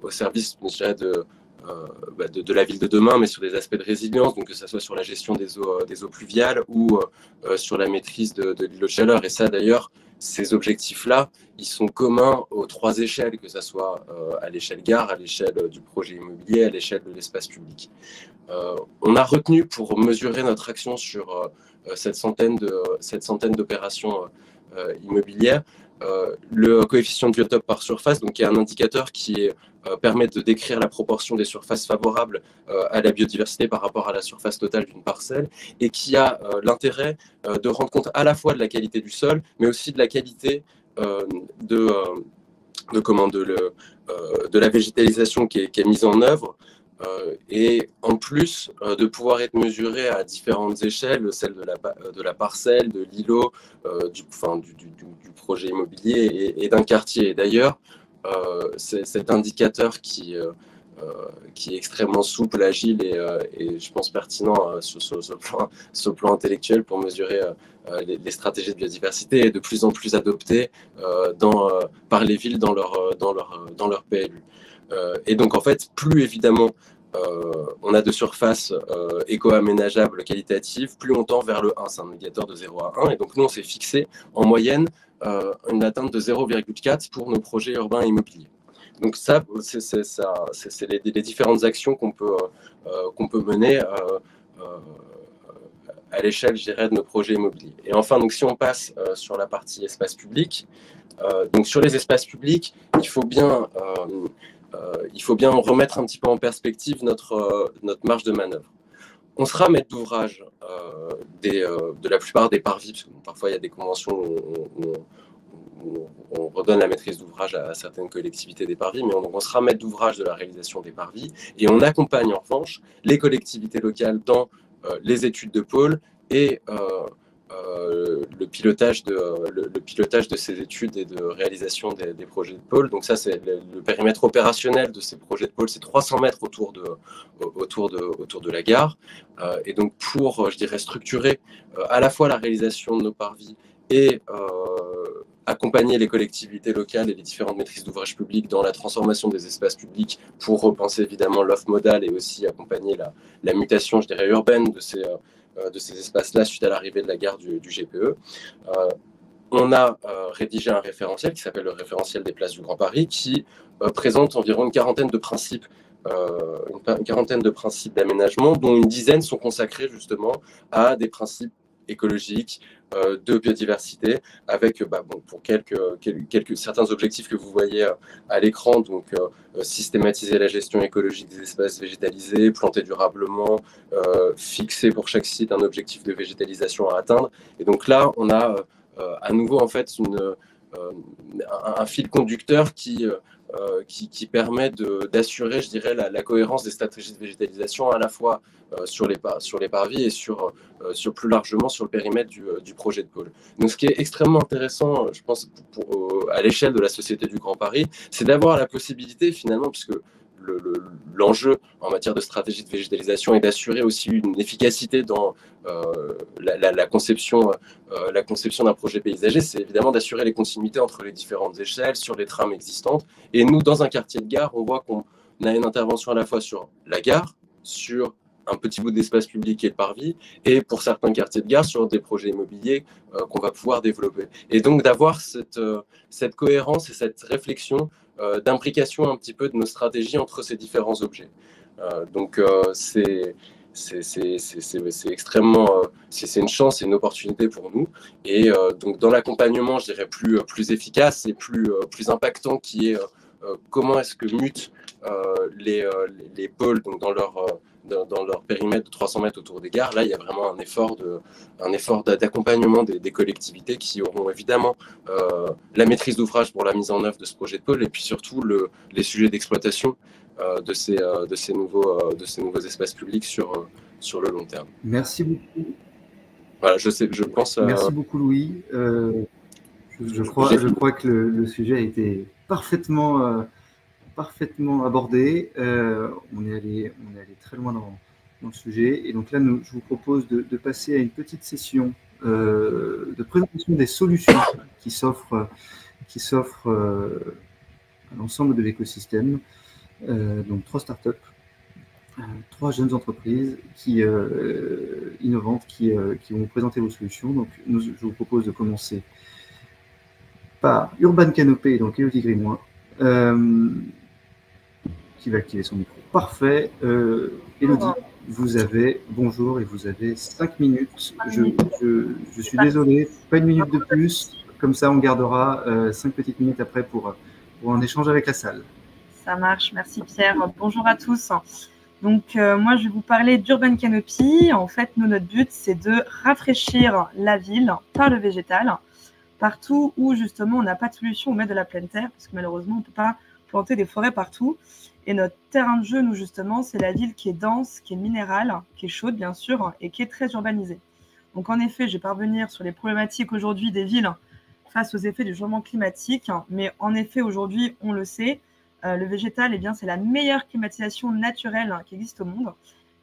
au service, je dirais, de la ville de demain, mais sur des aspects de résilience, donc que ce soit sur la gestion des eaux pluviales ou sur la maîtrise de l'îlot de chaleur. Et ça, d'ailleurs, ces objectifs-là, ils sont communs aux trois échelles, que ce soit à l'échelle gare, à l'échelle du projet immobilier, à l'échelle de l'espace public. On a retenu pour mesurer notre action sur cette centaine d'opérations immobilières le coefficient de biotope par surface, donc qui est un indicateur qui permet de décrire la proportion des surfaces favorables à la biodiversité par rapport à la surface totale d'une parcelle, et qui a l'intérêt de rendre compte à la fois de la qualité du sol, mais aussi de la qualité de la végétalisation qui est mise en œuvre, et en plus de pouvoir être mesuré à différentes échelles, celle de la parcelle, de l'îlot, du projet immobilier et d'un quartier. Et d'ailleurs, c'est cet indicateur qui est extrêmement souple, agile et je pense pertinent sur le plan intellectuel pour mesurer les stratégies de biodiversité, et de plus en plus adoptées par les villes dans leur PLU. Et donc en fait, plus évidemment on a de surfaces éco-aménageables qualitatives, plus on tend vers le 1. C'est un indicateur de 0 à 1. Et donc nous, on s'est fixé en moyenne une atteinte de 0,4 pour nos projets urbains immobiliers. Donc ça, c'est les différentes actions qu'on peut mener à l'échelle, je dirais, de nos projets immobiliers. Et enfin, donc, si on passe sur la partie espace public, donc sur les espaces publics, il faut bien il faut bien remettre un petit peu en perspective notre marge de manœuvre. On sera maître d'ouvrage de la plupart des parvis, parce que parfois il y a des conventions où on redonne la maîtrise d'ouvrage à certaines collectivités des parvis, mais on sera maître d'ouvrage de la réalisation des parvis, et on accompagne en revanche les collectivités locales dans les études de pôle et le pilotage de ces études et de réalisation des projets de pôle. Donc ça, c'est le périmètre opérationnel de ces projets de pôle, c'est 300 mètres autour de la gare. Et donc pour, je dirais, structurer à la fois la réalisation de nos parvis et accompagner les collectivités locales et les différentes maîtrises d'ouvrage publics dans la transformation des espaces publics pour repenser évidemment l'offre modale et aussi accompagner la mutation, je dirais, urbaine de ces espaces-là suite à l'arrivée de la gare du GPE. On a rédigé un référentiel qui s'appelle le référentiel des places du Grand Paris qui présente environ une quarantaine de principes d'aménagement, dont une dizaine sont consacrés justement à des principes écologiques, de biodiversité, avec pour certains objectifs que vous voyez à l'écran, donc systématiser la gestion écologique des espaces végétalisés, planter durablement, fixer pour chaque site un objectif de végétalisation à atteindre. Et donc là, on a à nouveau en fait un fil conducteur qui permet d'assurer, je dirais, la cohérence des stratégies de végétalisation à la fois sur les parvis et sur plus largement sur le périmètre du projet de pôle. Donc ce qui est extrêmement intéressant, je pense, à l'échelle de la Société du Grand Paris, c'est d'avoir la possibilité finalement, puisque l'enjeu en matière de stratégie de végétalisation est d'assurer aussi une efficacité dans la conception d'un projet paysager, c'est évidemment d'assurer les continuités entre les différentes échelles, sur les trames existantes. Et nous, dans un quartier de gare, on voit qu'on a une intervention à la fois sur la gare, sur un petit bout d'espace public et de parvis, et pour certains quartiers de gare, sur des projets immobiliers qu'on va pouvoir développer. Et donc d'avoir cette cohérence et cette réflexion d'imbrication un petit peu de nos stratégies entre ces différents objets. Donc c'est extrêmement, c'est une chance et une opportunité pour nous. Et donc dans l'accompagnement, je dirais plus efficace et plus impactant, qui est comment est-ce que mutent les pôles donc dans leur périmètre de 300 mètres autour des gares. Là, il y a vraiment un effort d'accompagnement des collectivités qui auront évidemment la maîtrise d'ouvrage pour la mise en œuvre de ce projet de pôle, et puis surtout les sujets d'exploitation de ces nouveaux espaces publics sur le long terme. Merci beaucoup. Voilà, je pense. Merci beaucoup, Louis. Je crois que le sujet a été parfaitement abordé. On est allé très loin dans le sujet. Et donc là, je vous propose de passer à une petite session de présentation des solutions qui s'offrent à l'ensemble de l'écosystème. Donc 3 startups, 3 jeunes entreprises innovantes qui vont vous présenter vos solutions. Donc je vous propose de commencer par Urban Canopé, donc Élodie Grimois, qui va activer son micro. Parfait. Élodie, bonjour, et vous avez 5 minutes. Je suis désolé, pas une minute de plus. Comme ça, on gardera 5 petites minutes après pour un échange avec la salle. Ça marche, merci Pierre. Bonjour à tous. Donc, moi, je vais vous parler d'Urban Canopy. En fait, notre but, c'est de rafraîchir la ville par le végétal, partout où, justement, on n'a pas de solution, on met de la pleine terre, parce que malheureusement, on ne peut pas planter des forêts partout. Et notre terrain de jeu, nous, justement, c'est la ville qui est dense, qui est minérale, qui est chaude, bien sûr, et qui est très urbanisée. Donc, en effet, je vais pas revenir sur les problématiques aujourd'hui des villes face aux effets du changement climatique, mais en effet, aujourd'hui, on le sait, le végétal, c'est la meilleure climatisation naturelle qui existe au monde.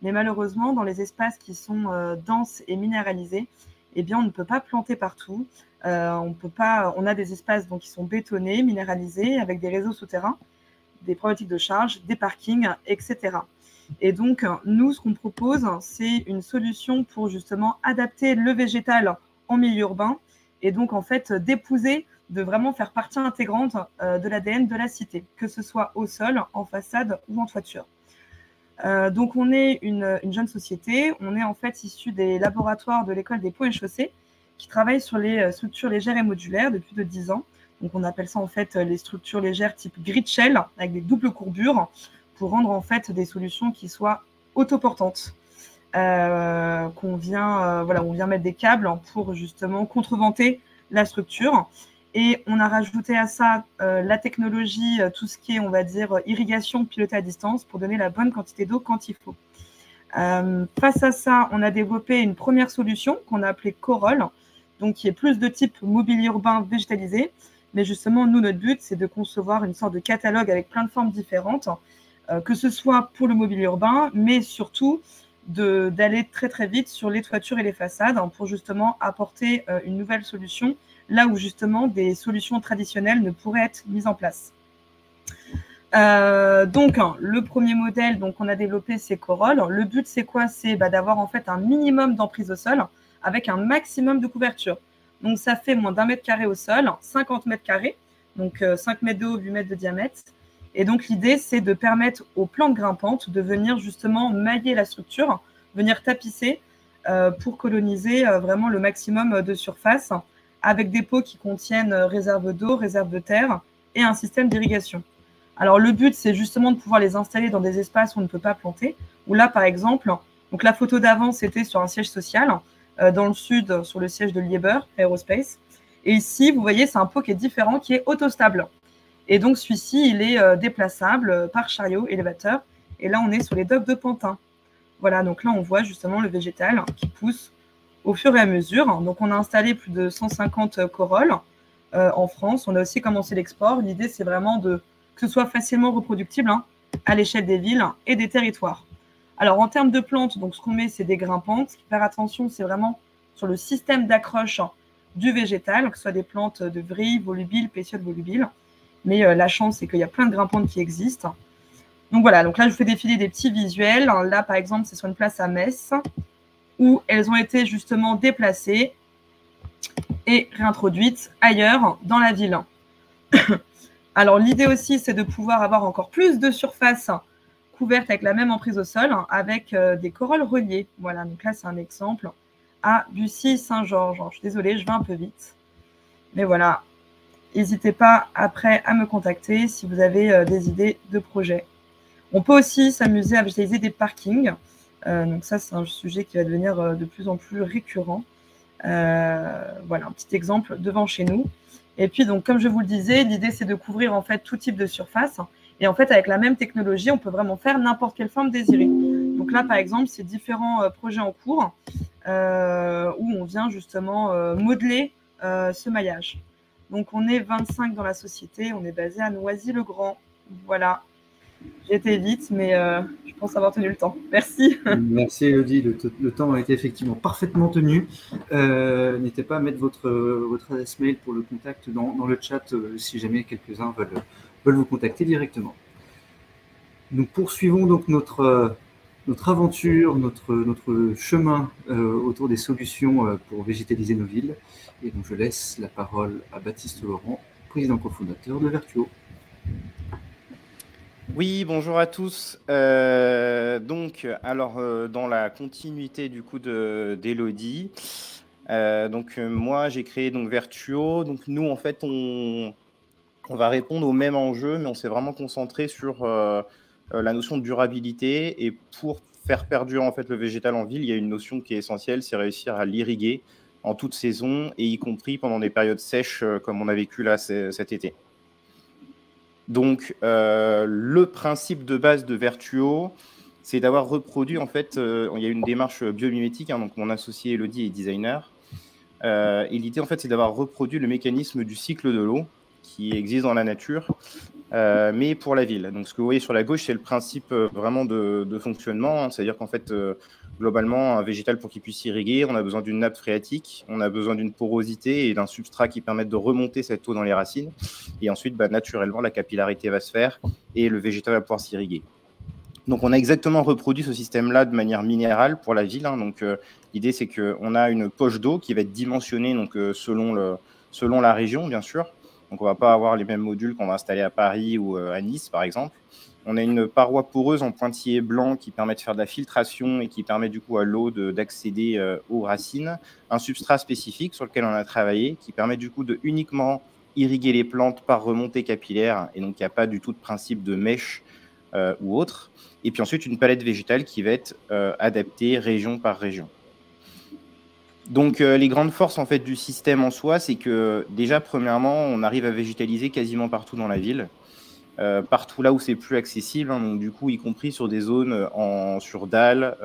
Mais malheureusement, dans les espaces qui sont denses et minéralisés, on ne peut pas planter partout. On a des espaces qui sont bétonnés, minéralisés, avec des réseaux souterrains, des problématiques de charge, des parkings, etc. Et donc, nous, ce qu'on propose, c'est une solution pour justement adapter le végétal en milieu urbain et donc, en fait, d'épouser, de vraiment faire partie intégrante de l'ADN de la cité, que ce soit au sol, en façade ou en toiture. Donc, on est une jeune société. On est en fait issu des laboratoires de l'école des ponts et chaussées qui travaillent sur les structures légères et modulaires depuis plus de 10 ans. Donc, on appelle ça en fait les structures légères type grid shell avec des doubles courbures pour rendre en fait des solutions qui soient autoportantes. On vient mettre des câbles pour justement contreventer la structure. Et on a rajouté à ça la technologie, tout ce qui est, on va dire, irrigation pilotée à distance pour donner la bonne quantité d'eau quand il faut. Face à ça, on a développé une première solution qu'on a appelée Corolle, donc qui est plus de type mobilier urbain végétalisé. Mais justement, nous, notre but, c'est de concevoir une sorte de catalogue avec plein de formes différentes, que ce soit pour le mobilier urbain, mais surtout d'aller très très vite sur les toitures et les façades pour justement apporter une nouvelle solution là où justement des solutions traditionnelles ne pourraient être mises en place. Donc le premier modèle qu'on a développé, c'est Corolle. Le but, c'est quoi? C'est d'avoir en fait un minimum d'emprise au sol avec un maximum de couverture. Donc ça fait moins d'1 mètre carré au sol, 50 mètres carrés, donc 5 mètres de haut, 8 mètres de diamètre. Et donc, l'idée, c'est de permettre aux plantes grimpantes de venir justement mailler la structure, venir tapisser pour coloniser vraiment le maximum de surface avec des pots qui contiennent réserve d'eau, réserve de terre et un système d'irrigation. Alors, le but, c'est justement de pouvoir les installer dans des espaces où on ne peut pas planter. Où là, par exemple, donc la photo d'avant, c'était sur un siège social, dans le sud, sur le siège de Lieber Aerospace. Et ici, vous voyez, c'est un pot qui est différent, qui est autostable. Et donc, celui-ci, il est déplaçable par chariot élévateur. Et là, on est sur les docks de Pantin. Voilà, donc là, on voit justement le végétal qui pousse au fur et à mesure. Donc, on a installé plus de 150 corolles en France. On a aussi commencé l'export. L'idée, c'est vraiment que ce soit facilement reproductible à l'échelle des villes et des territoires. Alors, en termes de plantes, donc ce qu'on met, c'est des grimpantes. Ce qui fait attention, c'est vraiment sur le système d'accroche du végétal, que ce soit des plantes de vrille, volubiles, pétioles volubiles. Mais la chance, c'est qu'il y a plein de grimpantes qui existent. Donc voilà, donc là, je vous fais défiler des petits visuels. Là, par exemple, c'est sur une place à Metz, où elles ont été justement déplacées et réintroduites ailleurs dans la ville. Alors, l'idée aussi, c'est de pouvoir avoir encore plus de surface couverte avec la même emprise au sol, avec des corolles reliées. Voilà, donc là, c'est un exemple à Bussy-Saint-Georges. Je suis désolée, je vais un peu vite. Mais voilà. N'hésitez pas après à me contacter si vous avez des idées de projets. On peut aussi s'amuser à végétaliser des parkings. Donc ça, c'est un sujet qui va devenir de plus en plus récurrent. Voilà, un petit exemple devant chez nous. Et puis, donc, comme je vous le disais, l'idée, c'est de couvrir en fait tout type de surface. Et en fait, avec la même technologie, on peut vraiment faire n'importe quelle forme désirée. Donc là, par exemple, c'est différents projets en cours où on vient justement modeler ce maillage. Donc, on est 25 dans la société. On est basé à Noisy-le-Grand. Voilà. J'ai été vite, mais je pense avoir tenu le temps. Merci. Merci, Elodie. Le temps a été effectivement parfaitement tenu. N'hésitez pas à mettre votre adresse mail pour le contact dans le chat si jamais quelques-uns veulent vous contacter directement. Nous poursuivons donc notre aventure, notre chemin autour des solutions pour végétaliser nos villes. Et donc, je laisse la parole à Baptiste Laurent, président cofondateur de Vertuo. Oui, bonjour à tous. Donc, dans la continuité du coup d'Elodie, moi j'ai créé donc Vertuo. Donc nous en fait on va répondre au même enjeu, mais on s'est vraiment concentré sur la notion de durabilité. Et pour faire perdurer en fait le végétal en ville, il y a une notion qui est essentielle, c'est réussir à l'irriguer en toute saison et y compris pendant des périodes sèches comme on a vécu là cet été. Donc, le principe de base de Vertuo, c'est d'avoir reproduit, en fait, il y a une démarche biomimétique, donc mon associé Elodie est designer, et l'idée, en fait, c'est d'avoir reproduit le mécanisme du cycle de l'eau qui existe dans la nature, mais pour la ville. Donc, ce que vous voyez sur la gauche, c'est le principe vraiment de fonctionnement, c'est-à-dire qu'en fait, globalement, un végétal, pour qu'il puisse irriguer, on a besoin d'une nappe phréatique, on a besoin d'une porosité et d'un substrat qui permettent de remonter cette eau dans les racines. Et ensuite, naturellement, la capillarité va se faire et le végétal va pouvoir s'irriguer. Donc, on a exactement reproduit ce système-là de manière minérale pour la ville. Donc, l'idée, c'est qu'on a une poche d'eau qui va être dimensionnée selon la région, bien sûr. Donc, on ne va pas avoir les mêmes modules qu'on va installer à Paris ou à Nice, par exemple. On a une paroi poreuse en pointillé blanc qui permet de faire de la filtration et qui permet du coup à l'eau d'accéder aux racines. Un substrat spécifique sur lequel on a travaillé qui permet du coup de uniquement irriguer les plantes par remontée capillaire, et donc il n'y a pas du tout de principe de mèche ou autre. Et puis ensuite, une palette végétale qui va être adaptée région par région. Donc, les grandes forces en fait, du système en soi, c'est que déjà, premièrement, on arrive à végétaliser quasiment partout dans la ville, partout là où c'est plus accessible, hein, donc du coup, y compris sur des zones sur dalles,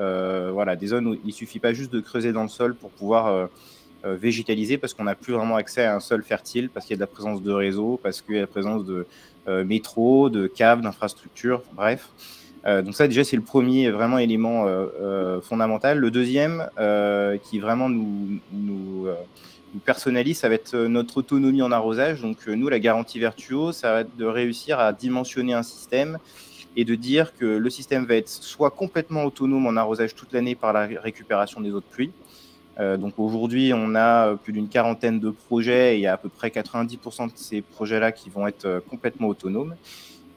voilà, des zones où il ne suffit pas juste de creuser dans le sol pour pouvoir végétaliser, parce qu'on n'a plus vraiment accès à un sol fertile, parce qu'il y a de la présence de réseaux, parce qu'il y a la présence de métro, de caves, d'infrastructures, bref. Donc ça, déjà, c'est le premier vraiment élément fondamental. Le deuxième, qui vraiment nous personnalise, ça va être notre autonomie en arrosage. Donc nous, la garantie Vertuo, ça va être de réussir à dimensionner un système et de dire que le système va être soit complètement autonome en arrosage toute l'année par la récupération des eaux de pluie. Donc aujourd'hui, on a plus d'une quarantaine de projets et il y a à peu près 90% de ces projets-là qui vont être complètement autonomes.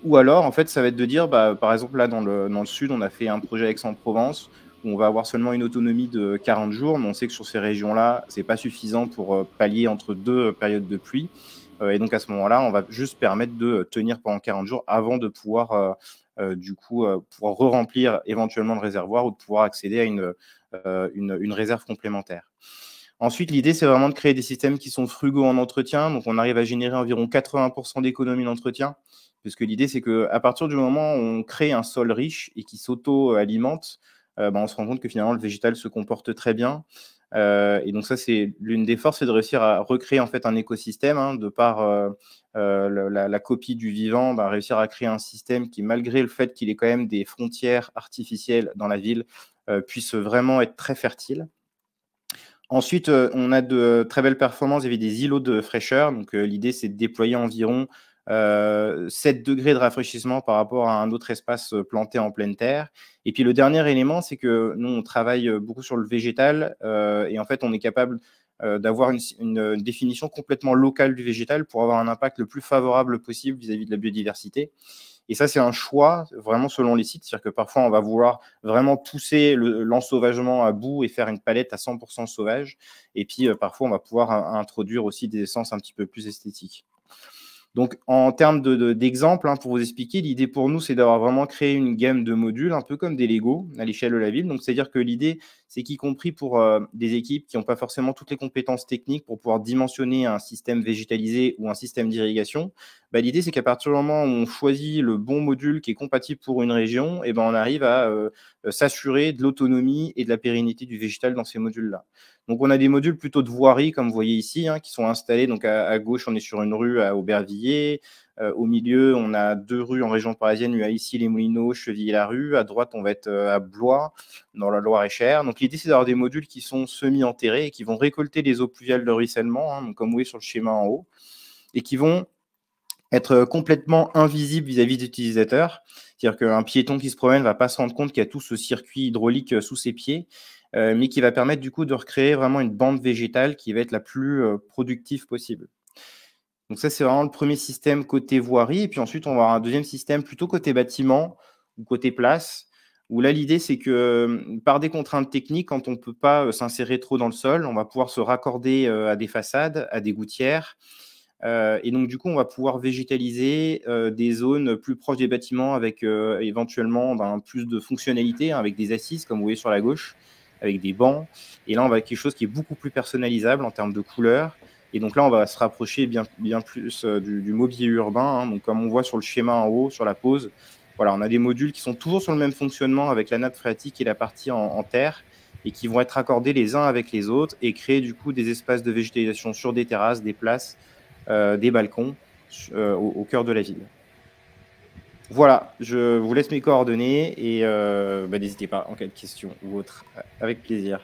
Ou alors, en fait, ça va être de dire, par exemple, là, dans le sud, on a fait un projet Aix-en-Provence où on va avoir seulement une autonomie de 40 jours, mais on sait que sur ces régions-là, ce n'est pas suffisant pour pallier entre deux périodes de pluie. Et donc, à ce moment-là, on va juste permettre de tenir pendant 40 jours avant de pouvoir, pouvoir re-remplir éventuellement le réservoir ou de pouvoir accéder à une réserve complémentaire. Ensuite, l'idée, c'est vraiment de créer des systèmes qui sont frugaux en entretien. Donc, on arrive à générer environ 80% d'économie d'entretien. Puisque l'idée, c'est qu'à partir du moment où on crée un sol riche et qui s'auto-alimente, on se rend compte que finalement, le végétal se comporte très bien. Et donc ça, c'est l'une des forces, c'est de réussir à recréer en fait un écosystème, hein, de par la copie du vivant, réussir à créer un système qui, malgré le fait qu'il ait quand même des frontières artificielles dans la ville, puisse vraiment être très fertile. Ensuite, on a de très belles performances. Il y avait des îlots de fraîcheur. Donc, l'idée, c'est de déployer environ 7 degrés de rafraîchissement par rapport à un autre espace planté en pleine terre. Et puis, le dernier élément, c'est que nous, on travaille beaucoup sur le végétal et en fait, on est capable d'avoir une définition complètement locale du végétal pour avoir un impact le plus favorable possible vis-à-vis de la biodiversité. Et ça, c'est un choix vraiment selon les sites. C'est-à-dire que parfois, on va vouloir vraiment pousser l'ensauvagement à bout et faire une palette à 100% sauvage. Et puis, parfois, on va pouvoir introduire aussi des essences un petit peu plus esthétiques. Donc, en termes d'exemple, pour vous expliquer, l'idée pour nous, c'est d'avoir vraiment créé une gamme de modules, un peu comme des Lego à l'échelle de la ville. Donc, c'est-à-dire que l'idée, c'est qu'y compris pour des équipes qui n'ont pas forcément toutes les compétences techniques pour pouvoir dimensionner un système végétalisé ou un système d'irrigation, l'idée, c'est qu'à partir du moment où on choisit le bon module qui est compatible pour une région, on arrive à s'assurer de l'autonomie et de la pérennité du végétal dans ces modules-là. Donc, on a des modules plutôt de voirie, comme vous voyez ici, qui sont installés. Donc, à gauche, on est sur une rue à Aubervilliers. Au milieu, on a 2 rues en région parisienne. Il y a ici les Moulineaux, Chevilly-la-Rue. À droite, on va être à Blois, dans la Loire-et-Cher. Donc, l'idée, c'est d'avoir des modules qui sont semi-enterrés et qui vont récolter les eaux pluviales de ruissellement, donc, comme vous voyez sur le schéma en haut, et qui vont être complètement invisibles vis-à-vis des utilisateurs. C'est-à-dire qu'un piéton qui se promène ne va pas se rendre compte qu'il y a tout ce circuit hydraulique sous ses pieds, mais qui va permettre du coup de recréer vraiment une bande végétale qui va être la plus productive possible. Donc ça, c'est vraiment le premier système côté voirie. Et puis ensuite, on va avoir un deuxième système plutôt côté bâtiment ou côté place, où là, l'idée, c'est que par des contraintes techniques, quand on ne peut pas s'insérer trop dans le sol, on va pouvoir se raccorder à des façades, à des gouttières. Et donc, du coup, on va pouvoir végétaliser des zones plus proches des bâtiments avec éventuellement plus de fonctionnalités, avec des assises, comme vous voyez sur la gauche, avec des bancs. Et là, on va avoir quelque chose qui est beaucoup plus personnalisable en termes de couleurs. Et donc là, on va se rapprocher bien plus du mobilier urbain. Donc, comme on voit sur le schéma en haut, sur la pose, voilà, on a des modules qui sont toujours sur le même fonctionnement avec la nappe phréatique et la partie en terre et qui vont être raccordés les uns avec les autres et créer du coup des espaces de végétalisation sur des terrasses, des places, des balcons au cœur de la ville. Voilà, je vous laisse mes coordonnées et n'hésitez pas en cas de questions ou autre, avec plaisir.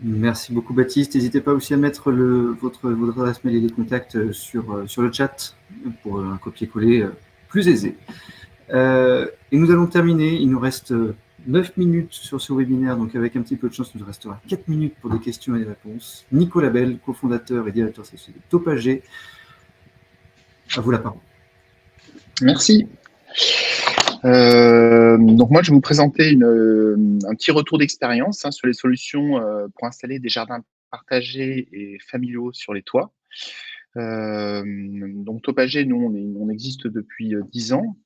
Merci beaucoup Baptiste. N'hésitez pas aussi à mettre votre adresse mail et les contacts sur le chat pour un copier-coller plus aisé. Et nous allons terminer. Il nous reste 9 minutes sur ce webinaire, donc avec un petit peu de chance, il nous restera 4 minutes pour des questions et des réponses. Nicolas Bell, cofondateur et directeur associé de Topager. À vous la parole. Merci. Donc moi, je vais vous présenter un petit retour d'expérience sur les solutions pour installer des jardins partagés et familiaux sur les toits. Donc Topagé, nous, on existe depuis 10 ans.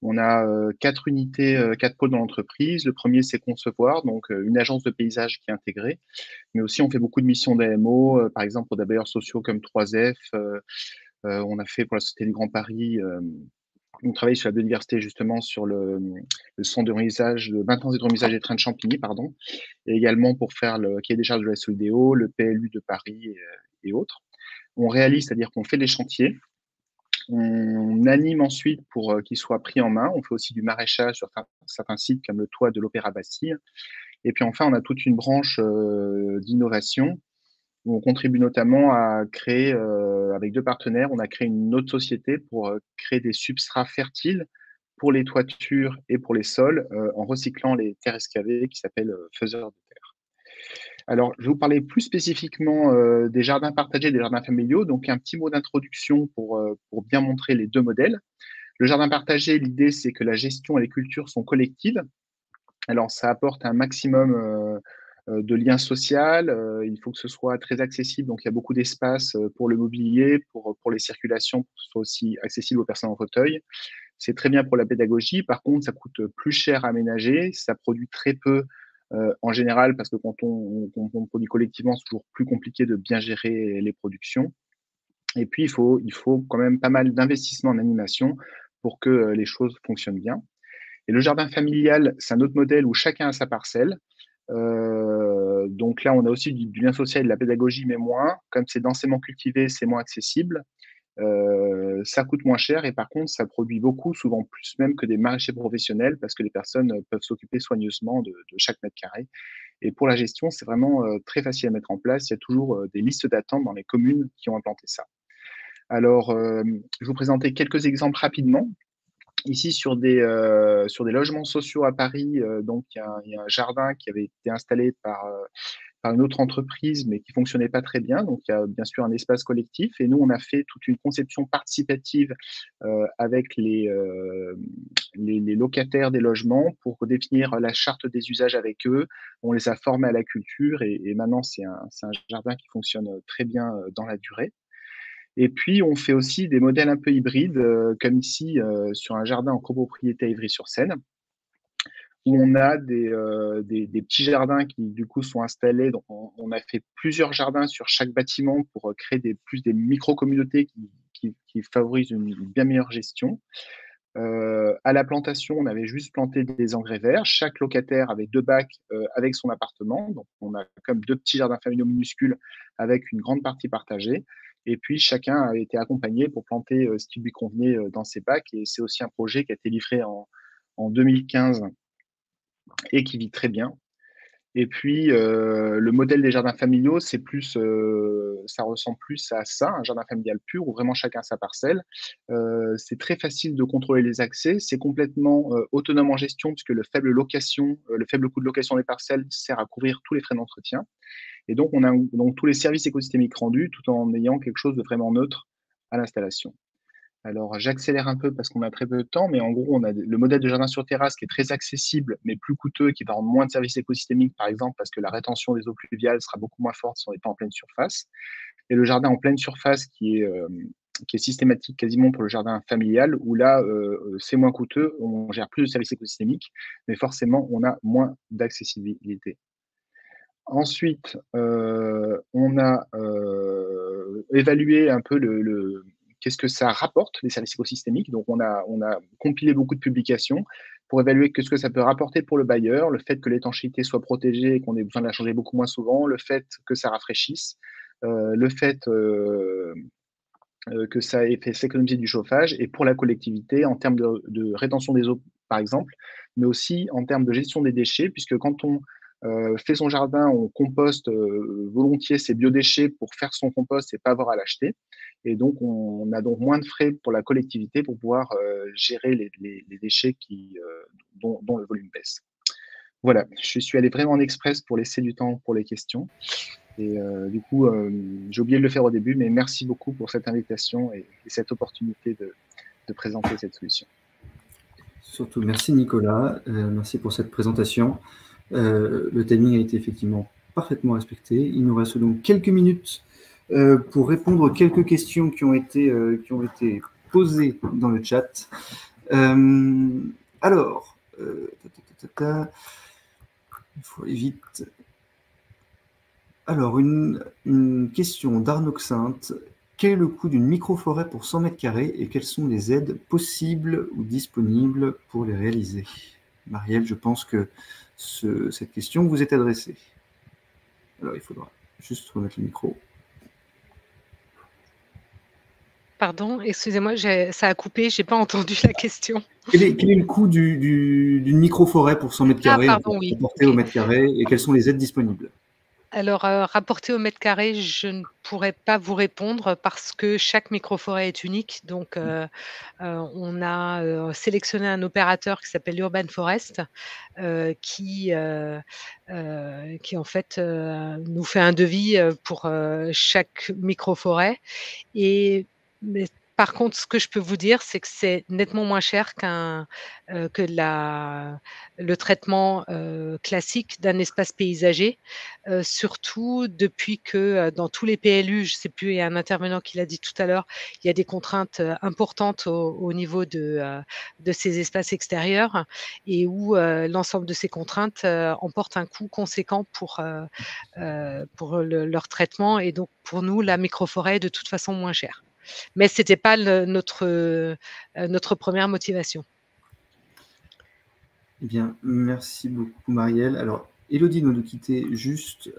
On a 4 unités, 4 pôles dans l'entreprise. Le premier, c'est concevoir, donc une agence de paysage qui est intégrée. Mais aussi, on fait beaucoup de missions d'AMO, par exemple pour des bailleurs sociaux comme 3F. On a fait pour la Société du Grand Paris, on travaille sur la biodiversité justement sur le centre de remisage, de maintenance et de remisage des trains de Champigny, pardon, et également pour faire le cahier des charges de la SOIDEO, le PLU de Paris et autres. On réalise, c'est-à-dire qu'on fait des chantiers, on anime ensuite pour qu'ils soient pris en main. On fait aussi du maraîchage sur certains sites comme le toit de l'Opéra Bastille. Et puis enfin, on a toute une branche d'innovation où on contribue notamment à créer, avec 2 partenaires, on a créé une autre société pour créer des substrats fertiles pour les toitures et pour les sols en recyclant les terres excavées qui s'appellent faiseurs de terre. Alors, je vais vous parler plus spécifiquement des jardins partagés, des jardins familiaux. Donc, un petit mot d'introduction pour bien montrer les 2 modèles. Le jardin partagé, l'idée, c'est que la gestion et les cultures sont collectives. Alors, ça apporte un maximum de liens sociaux. Il faut que ce soit très accessible. Donc, il y a beaucoup d'espace pour le mobilier, pour les circulations, pour que ce soit aussi accessible aux personnes en fauteuil. C'est très bien pour la pédagogie. Par contre, ça coûte plus cher à aménager. Ça produit très peu en général, parce que quand on produit collectivement, c'est toujours plus compliqué de bien gérer les productions. Et puis, il faut quand même pas mal d'investissement en animation pour que les choses fonctionnent bien. Et le jardin familial, c'est un autre modèle où chacun a sa parcelle. Donc là, on a aussi du lien social et de la pédagogie, mais moins. Comme c'est densément cultivé, c'est moins accessible. Ça coûte moins cher et par contre, ça produit beaucoup, souvent plus même que des maraîchers professionnels parce que les personnes peuvent s'occuper soigneusement de chaque mètre carré. Et pour la gestion, c'est vraiment très facile à mettre en place. Il y a toujours des listes d'attente dans les communes qui ont implanté ça. Alors, je vais vous présenter quelques exemples rapidement. Ici, sur des logements sociaux à Paris, donc il y a un jardin qui avait été installé par une autre entreprise, mais qui fonctionnait pas très bien. Donc, il y a bien sûr un espace collectif. Et nous, on a fait toute une conception participative avec les locataires des logements pour définir la charte des usages avec eux. On les a formés à la culture et maintenant, c'est un jardin qui fonctionne très bien dans la durée. Et puis, on fait aussi des modèles un peu hybrides, comme ici, sur un jardin en copropriété à Ivry-sur-Seine, où on a des petits jardins qui, du coup, sont installés. Donc, on a fait plusieurs jardins sur chaque bâtiment pour créer plus des micro-communautés qui favorisent une bien meilleure gestion. À la plantation, on avait juste planté des engrais verts. Chaque locataire avait 2 bacs avec son appartement. Donc, on a comme 2 petits jardins familiaux minuscules avec une grande partie partagée. Et puis, chacun a été accompagné pour planter ce qui lui convenait dans ses bacs. Et c'est aussi un projet qui a été livré en 2015 et qui vit très bien. Et puis, le modèle des jardins familiaux, c'est plus, ça ressemble plus à ça, un jardin familial pur où vraiment chacun a sa parcelle. C'est très facile de contrôler les accès. C'est complètement autonome en gestion puisque le faible coût de location des parcelles sert à couvrir tous les frais d'entretien. Et donc, on a donc tous les services écosystémiques rendus tout en ayant quelque chose de vraiment neutre à l'installation. Alors, j'accélère un peu parce qu'on a très peu de temps, mais en gros, on a le modèle de jardin sur terrasse qui est très accessible, mais plus coûteux, qui va rendre moins de services écosystémiques, par exemple, parce que la rétention des eaux pluviales sera beaucoup moins forte si on n'est pas en pleine surface. Et le jardin en pleine surface qui est systématique quasiment pour le jardin familial, où là, c'est moins coûteux, on gère plus de services écosystémiques, mais forcément, on a moins d'accessibilité. Ensuite, on a évalué un peu qu'est-ce que ça rapporte, les services écosystémiques. Donc, on a compilé beaucoup de publications pour évaluer ce que ça peut rapporter pour le bailleur, le fait que l'étanchéité soit protégée et qu'on ait besoin de la changer beaucoup moins souvent, le fait que ça rafraîchisse, le fait que ça ait fait s'économiser du chauffage, et pour la collectivité, en termes de rétention des eaux, par exemple, mais aussi en termes de gestion des déchets, puisque quand on fait son jardin, on composte volontiers ses biodéchets pour faire son compost et pas avoir à l'acheter. Et donc, on a donc moins de frais pour la collectivité pour pouvoir gérer les déchets dont le volume baisse. Voilà, je suis allé vraiment en express pour laisser du temps pour les questions. Et du coup, j'ai oublié de le faire au début, mais merci beaucoup pour cette invitation et cette opportunité de présenter cette solution. Surtout, merci Nicolas, merci pour cette présentation. Le timing a été effectivement parfaitement respecté. Il nous reste donc quelques minutes pour répondre aux quelques questions qui ont été posées dans le chat. Alors, il faut aller vite. Alors, une question d'Arnaud Xinte. Quel est le coût d'une microforêt pour 100 mètres carrés et quelles sont les aides possibles ou disponibles pour les réaliser? Marielle, je pense que cette question vous est adressée. Alors, il faudra juste remettre le micro. Pardon, excusez-moi, ça a coupé, je n'ai pas entendu la question. Quel est le coût d'une microforêt pour 100 mètres carrés oui. rapporté au mètre carré et quelles sont les aides disponibles? Alors, rapporté au mètre carré, je ne pourrais pas vous répondre parce que chaque microforêt est unique. Donc, on a sélectionné un opérateur qui s'appelle Urban Forest, qui en fait nous fait un devis pour chaque microforêt. Mais par contre, ce que je peux vous dire, c'est que c'est nettement moins cher que le traitement classique d'un espace paysager, surtout depuis que dans tous les PLU, je ne sais plus, il y a un intervenant qui l'a dit tout à l'heure, il y a des contraintes importantes au niveau de ces espaces extérieurs et où l'ensemble de ces contraintes emportent un coût conséquent pour leur traitement. Et donc, pour nous, la microforêt est de toute façon moins chère. Mais ce n'était pas notre première motivation. Eh bien, merci beaucoup, Marielle. Alors, Élodie doit nous quitter juste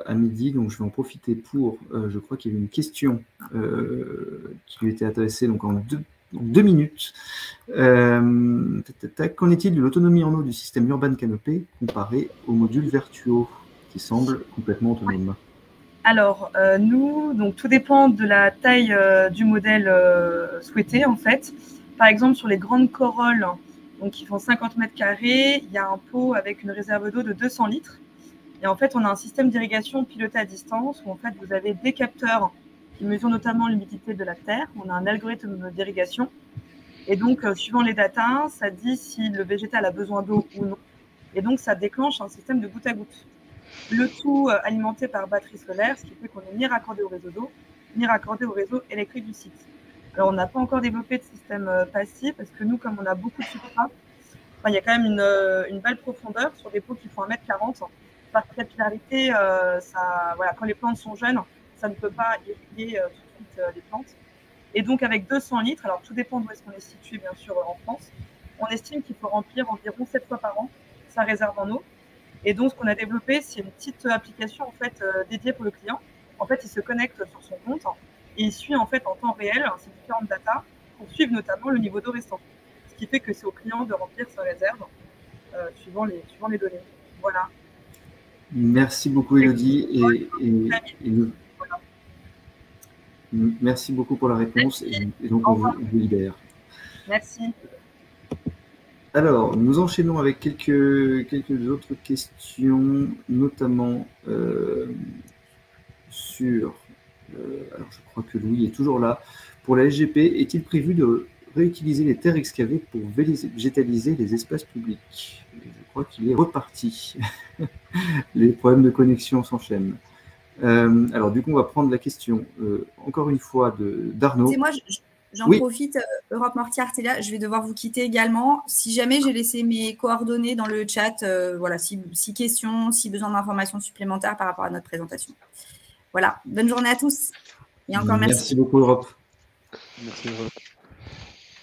à midi, donc je vais en profiter pour, je crois qu'il y avait une question qui lui était adressée donc en deux minutes. Qu'en est-il de l'autonomie en eau du système Urban Canopé comparé au module Vertuo, qui semble complètement autonome? Alors, nous, donc tout dépend de la taille du modèle souhaité, en fait. Par exemple, sur les grandes corolles, donc qui font 50 mètres carrés, il y a un pot avec une réserve d'eau de 200 litres. Et en fait, on a un système d'irrigation piloté à distance où en fait, vous avez des capteurs qui mesurent notamment l'humidité de la terre. On a un algorithme d'irrigation. Et donc, suivant les datas, ça dit si le végétal a besoin d'eau ou non. Et donc, ça déclenche un système de goutte à goutte. Le tout alimenté par batterie solaire, ce qui fait qu'on n'est ni raccordé au réseau d'eau, ni raccordé au réseau électrique du site. Alors, on n'a pas encore développé de système passif parce que nous, comme on a beaucoup de substrat, il y a quand même une belle profondeur sur des pots qui font 1,40 m. Par capillarité, quand les plantes sont jeunes, ça ne peut pas irriguer tout de suite les plantes. Et donc, avec 200 litres, alors tout dépend d'où est-ce qu'on est situé, bien sûr, en France, on estime qu'il faut remplir environ 7 fois par an sa réserve en eau. Et donc, ce qu'on a développé, c'est une petite application en fait dédiée pour le client. En fait, il se connecte sur son compte et il suit en fait en temps réel ces différentes datas pour suivre notamment le niveau d'eau restant. Ce qui fait que c'est au client de remplir sa réserve suivant les données. Voilà. Merci beaucoup, Élodie. Merci beaucoup pour la réponse. Et donc, on vous libère. Merci. Alors, nous enchaînons avec quelques autres questions, notamment sur... alors, je crois que Louis est toujours là. Pour la SGP, est-il prévu de réutiliser les terres excavées pour végétaliser les espaces publics? Je crois qu'il est reparti. Les problèmes de connexion s'enchaînent. Alors, du coup, on va prendre la question, encore une fois, d'Arnaud. C'est moi, j'en profite, Europe Mortier Artelia, je vais devoir vous quitter également. Si jamais j'ai laissé mes coordonnées dans le chat, voilà, si questions, si besoin d'informations supplémentaires par rapport à notre présentation. Voilà, bonne journée à tous. Et encore merci. Merci beaucoup, Europe. Merci, Europe.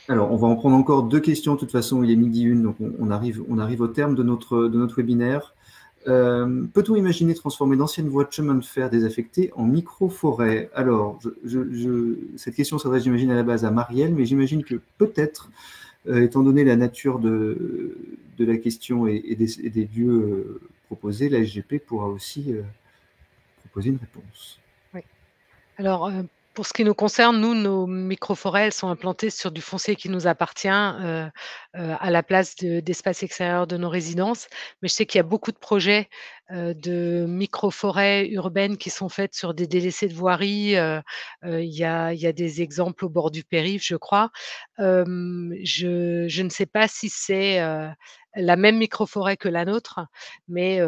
Alors, on va en prendre encore deux questions. De toute façon, il est 12h01, donc on arrive au terme de notre webinaire. Peut-on imaginer transformer d'anciennes voies de chemin de fer désaffectées en micro-forêts? Alors, cette question s'adresse, j'imagine, à la base à Marielle, mais j'imagine que peut-être, étant donné la nature de la question et des lieux proposés, la SGP pourra aussi proposer une réponse. Oui. Alors, pour ce qui nous concerne, nous, nos microforêts, elles sont implantées sur du foncier qui nous appartient à la place d'espaces extérieurs de nos résidences. Mais je sais qu'il y a beaucoup de projets de microforêts urbaines qui sont faites sur des délaissés de voirie. Il y a des exemples au bord du périph', je crois. Je ne sais pas si c'est la même microforêt que la nôtre, mais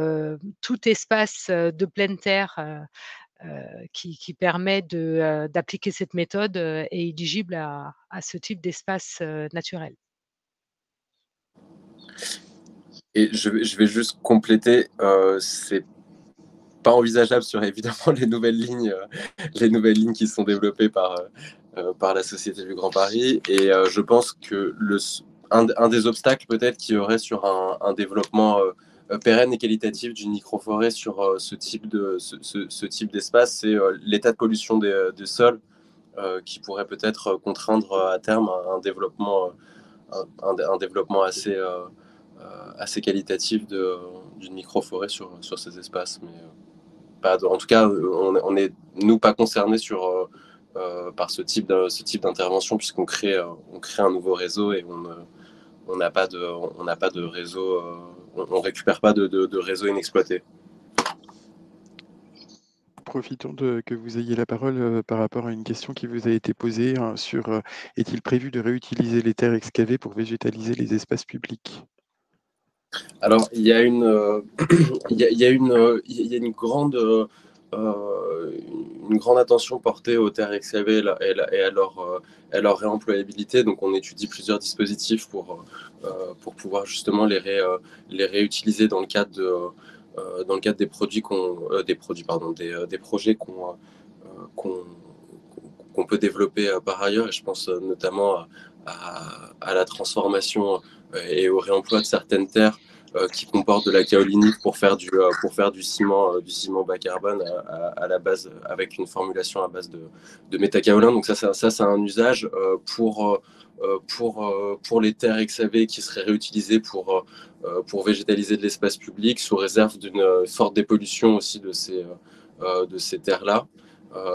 tout espace de pleine terre qui permet d'appliquer cette méthode est éligible à ce type d'espace naturel. Et je vais juste compléter, c'est pas envisageable sur évidemment les nouvelles lignes qui sont développées par la Société du Grand Paris. Et je pense que un des obstacles peut-être qu'il y aurait sur un développement pérenne et qualitatif d'une microforêt sur ce type d'espace, c'est l'état de pollution des sols qui pourrait peut-être contraindre à terme un développement assez qualitatif d'une microforêt sur ces espaces. Mais en tout cas, on est nous pas concernés par ce type d'intervention, puisqu'on crée un nouveau réseau et on n'a pas de réseau, on récupère pas de réseau inexploité. Profitons que vous ayez la parole par rapport à une question qui vous a été posée sur est-il prévu de réutiliser les terres excavées pour végétaliser les espaces publics? Alors, il y a une grande attention portée aux terres excavées et à leur réemployabilité. Donc, on étudie plusieurs dispositifs pour pouvoir justement les réutiliser dans le cadre des projets qu'on peut développer par ailleurs. Et je pense notamment à la transformation et au réemploi de certaines terres qui comportent de la kaolinite pour faire du ciment bas carbone à la base, avec une formulation à base de métakaolin. Donc ça c'est un usage pour les terres excavées qui seraient réutilisées pour végétaliser de l'espace public, sous réserve d'une forte dépollution aussi de ces terres-là.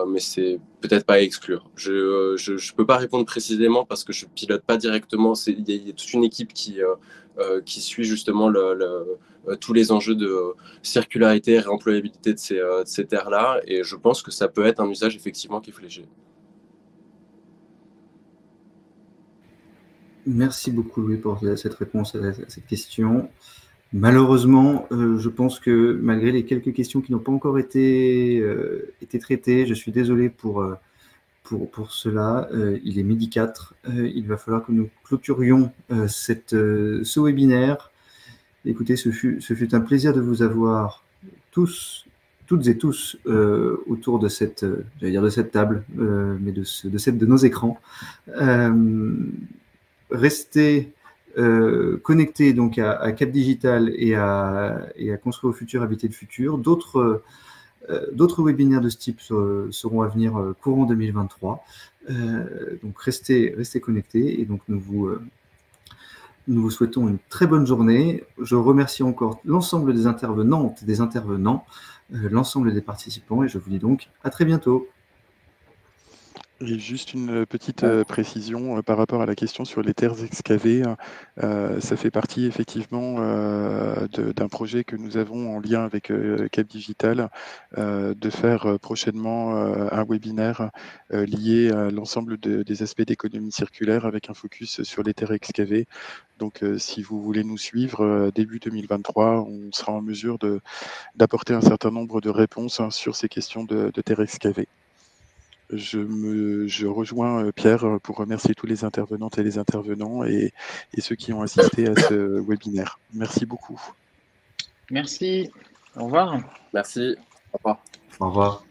Mais c'est peut-être pas à exclure. Je peux pas répondre précisément parce que je pilote pas directement. Il y a toute une équipe qui suit justement tous les enjeux de circularité et réemployabilité de ces terres-là. Et je pense que ça peut être un usage effectivement qui est fléché. Merci beaucoup, Louis, pour cette réponse à cette question. Malheureusement, je pense que malgré les quelques questions qui n'ont pas encore été traitées, je suis désolé pour cela. Il est 12h04. Il va falloir que nous clôturions ce webinaire. Écoutez, ce fut un plaisir de vous avoir toutes et tous autour de cette table, mais de nos écrans. Restez connectés donc à Cap Digital et à Construire au futur, habiter le futur. D'autres webinaires de ce type seront à venir courant 2023. Donc restez connectés et donc nous vous souhaitons une très bonne journée. Je remercie encore l'ensemble des intervenantes et des intervenants, l'ensemble des participants, et je vous dis donc à très bientôt. Et juste une petite précision par rapport à la question sur les terres excavées. Ça fait partie effectivement d'un projet que nous avons en lien avec Cap Digital, de faire prochainement un webinaire lié à l'ensemble des aspects d'économie circulaire avec un focus sur les terres excavées. Donc si vous voulez nous suivre, début 2023, on sera en mesure d'apporter un certain nombre de réponses sur ces questions de terres excavées. Je rejoins Pierre pour remercier tous les intervenantes et les intervenants et ceux qui ont assisté à ce webinaire. Merci beaucoup. Merci. Au revoir. Merci. Au revoir. Au revoir.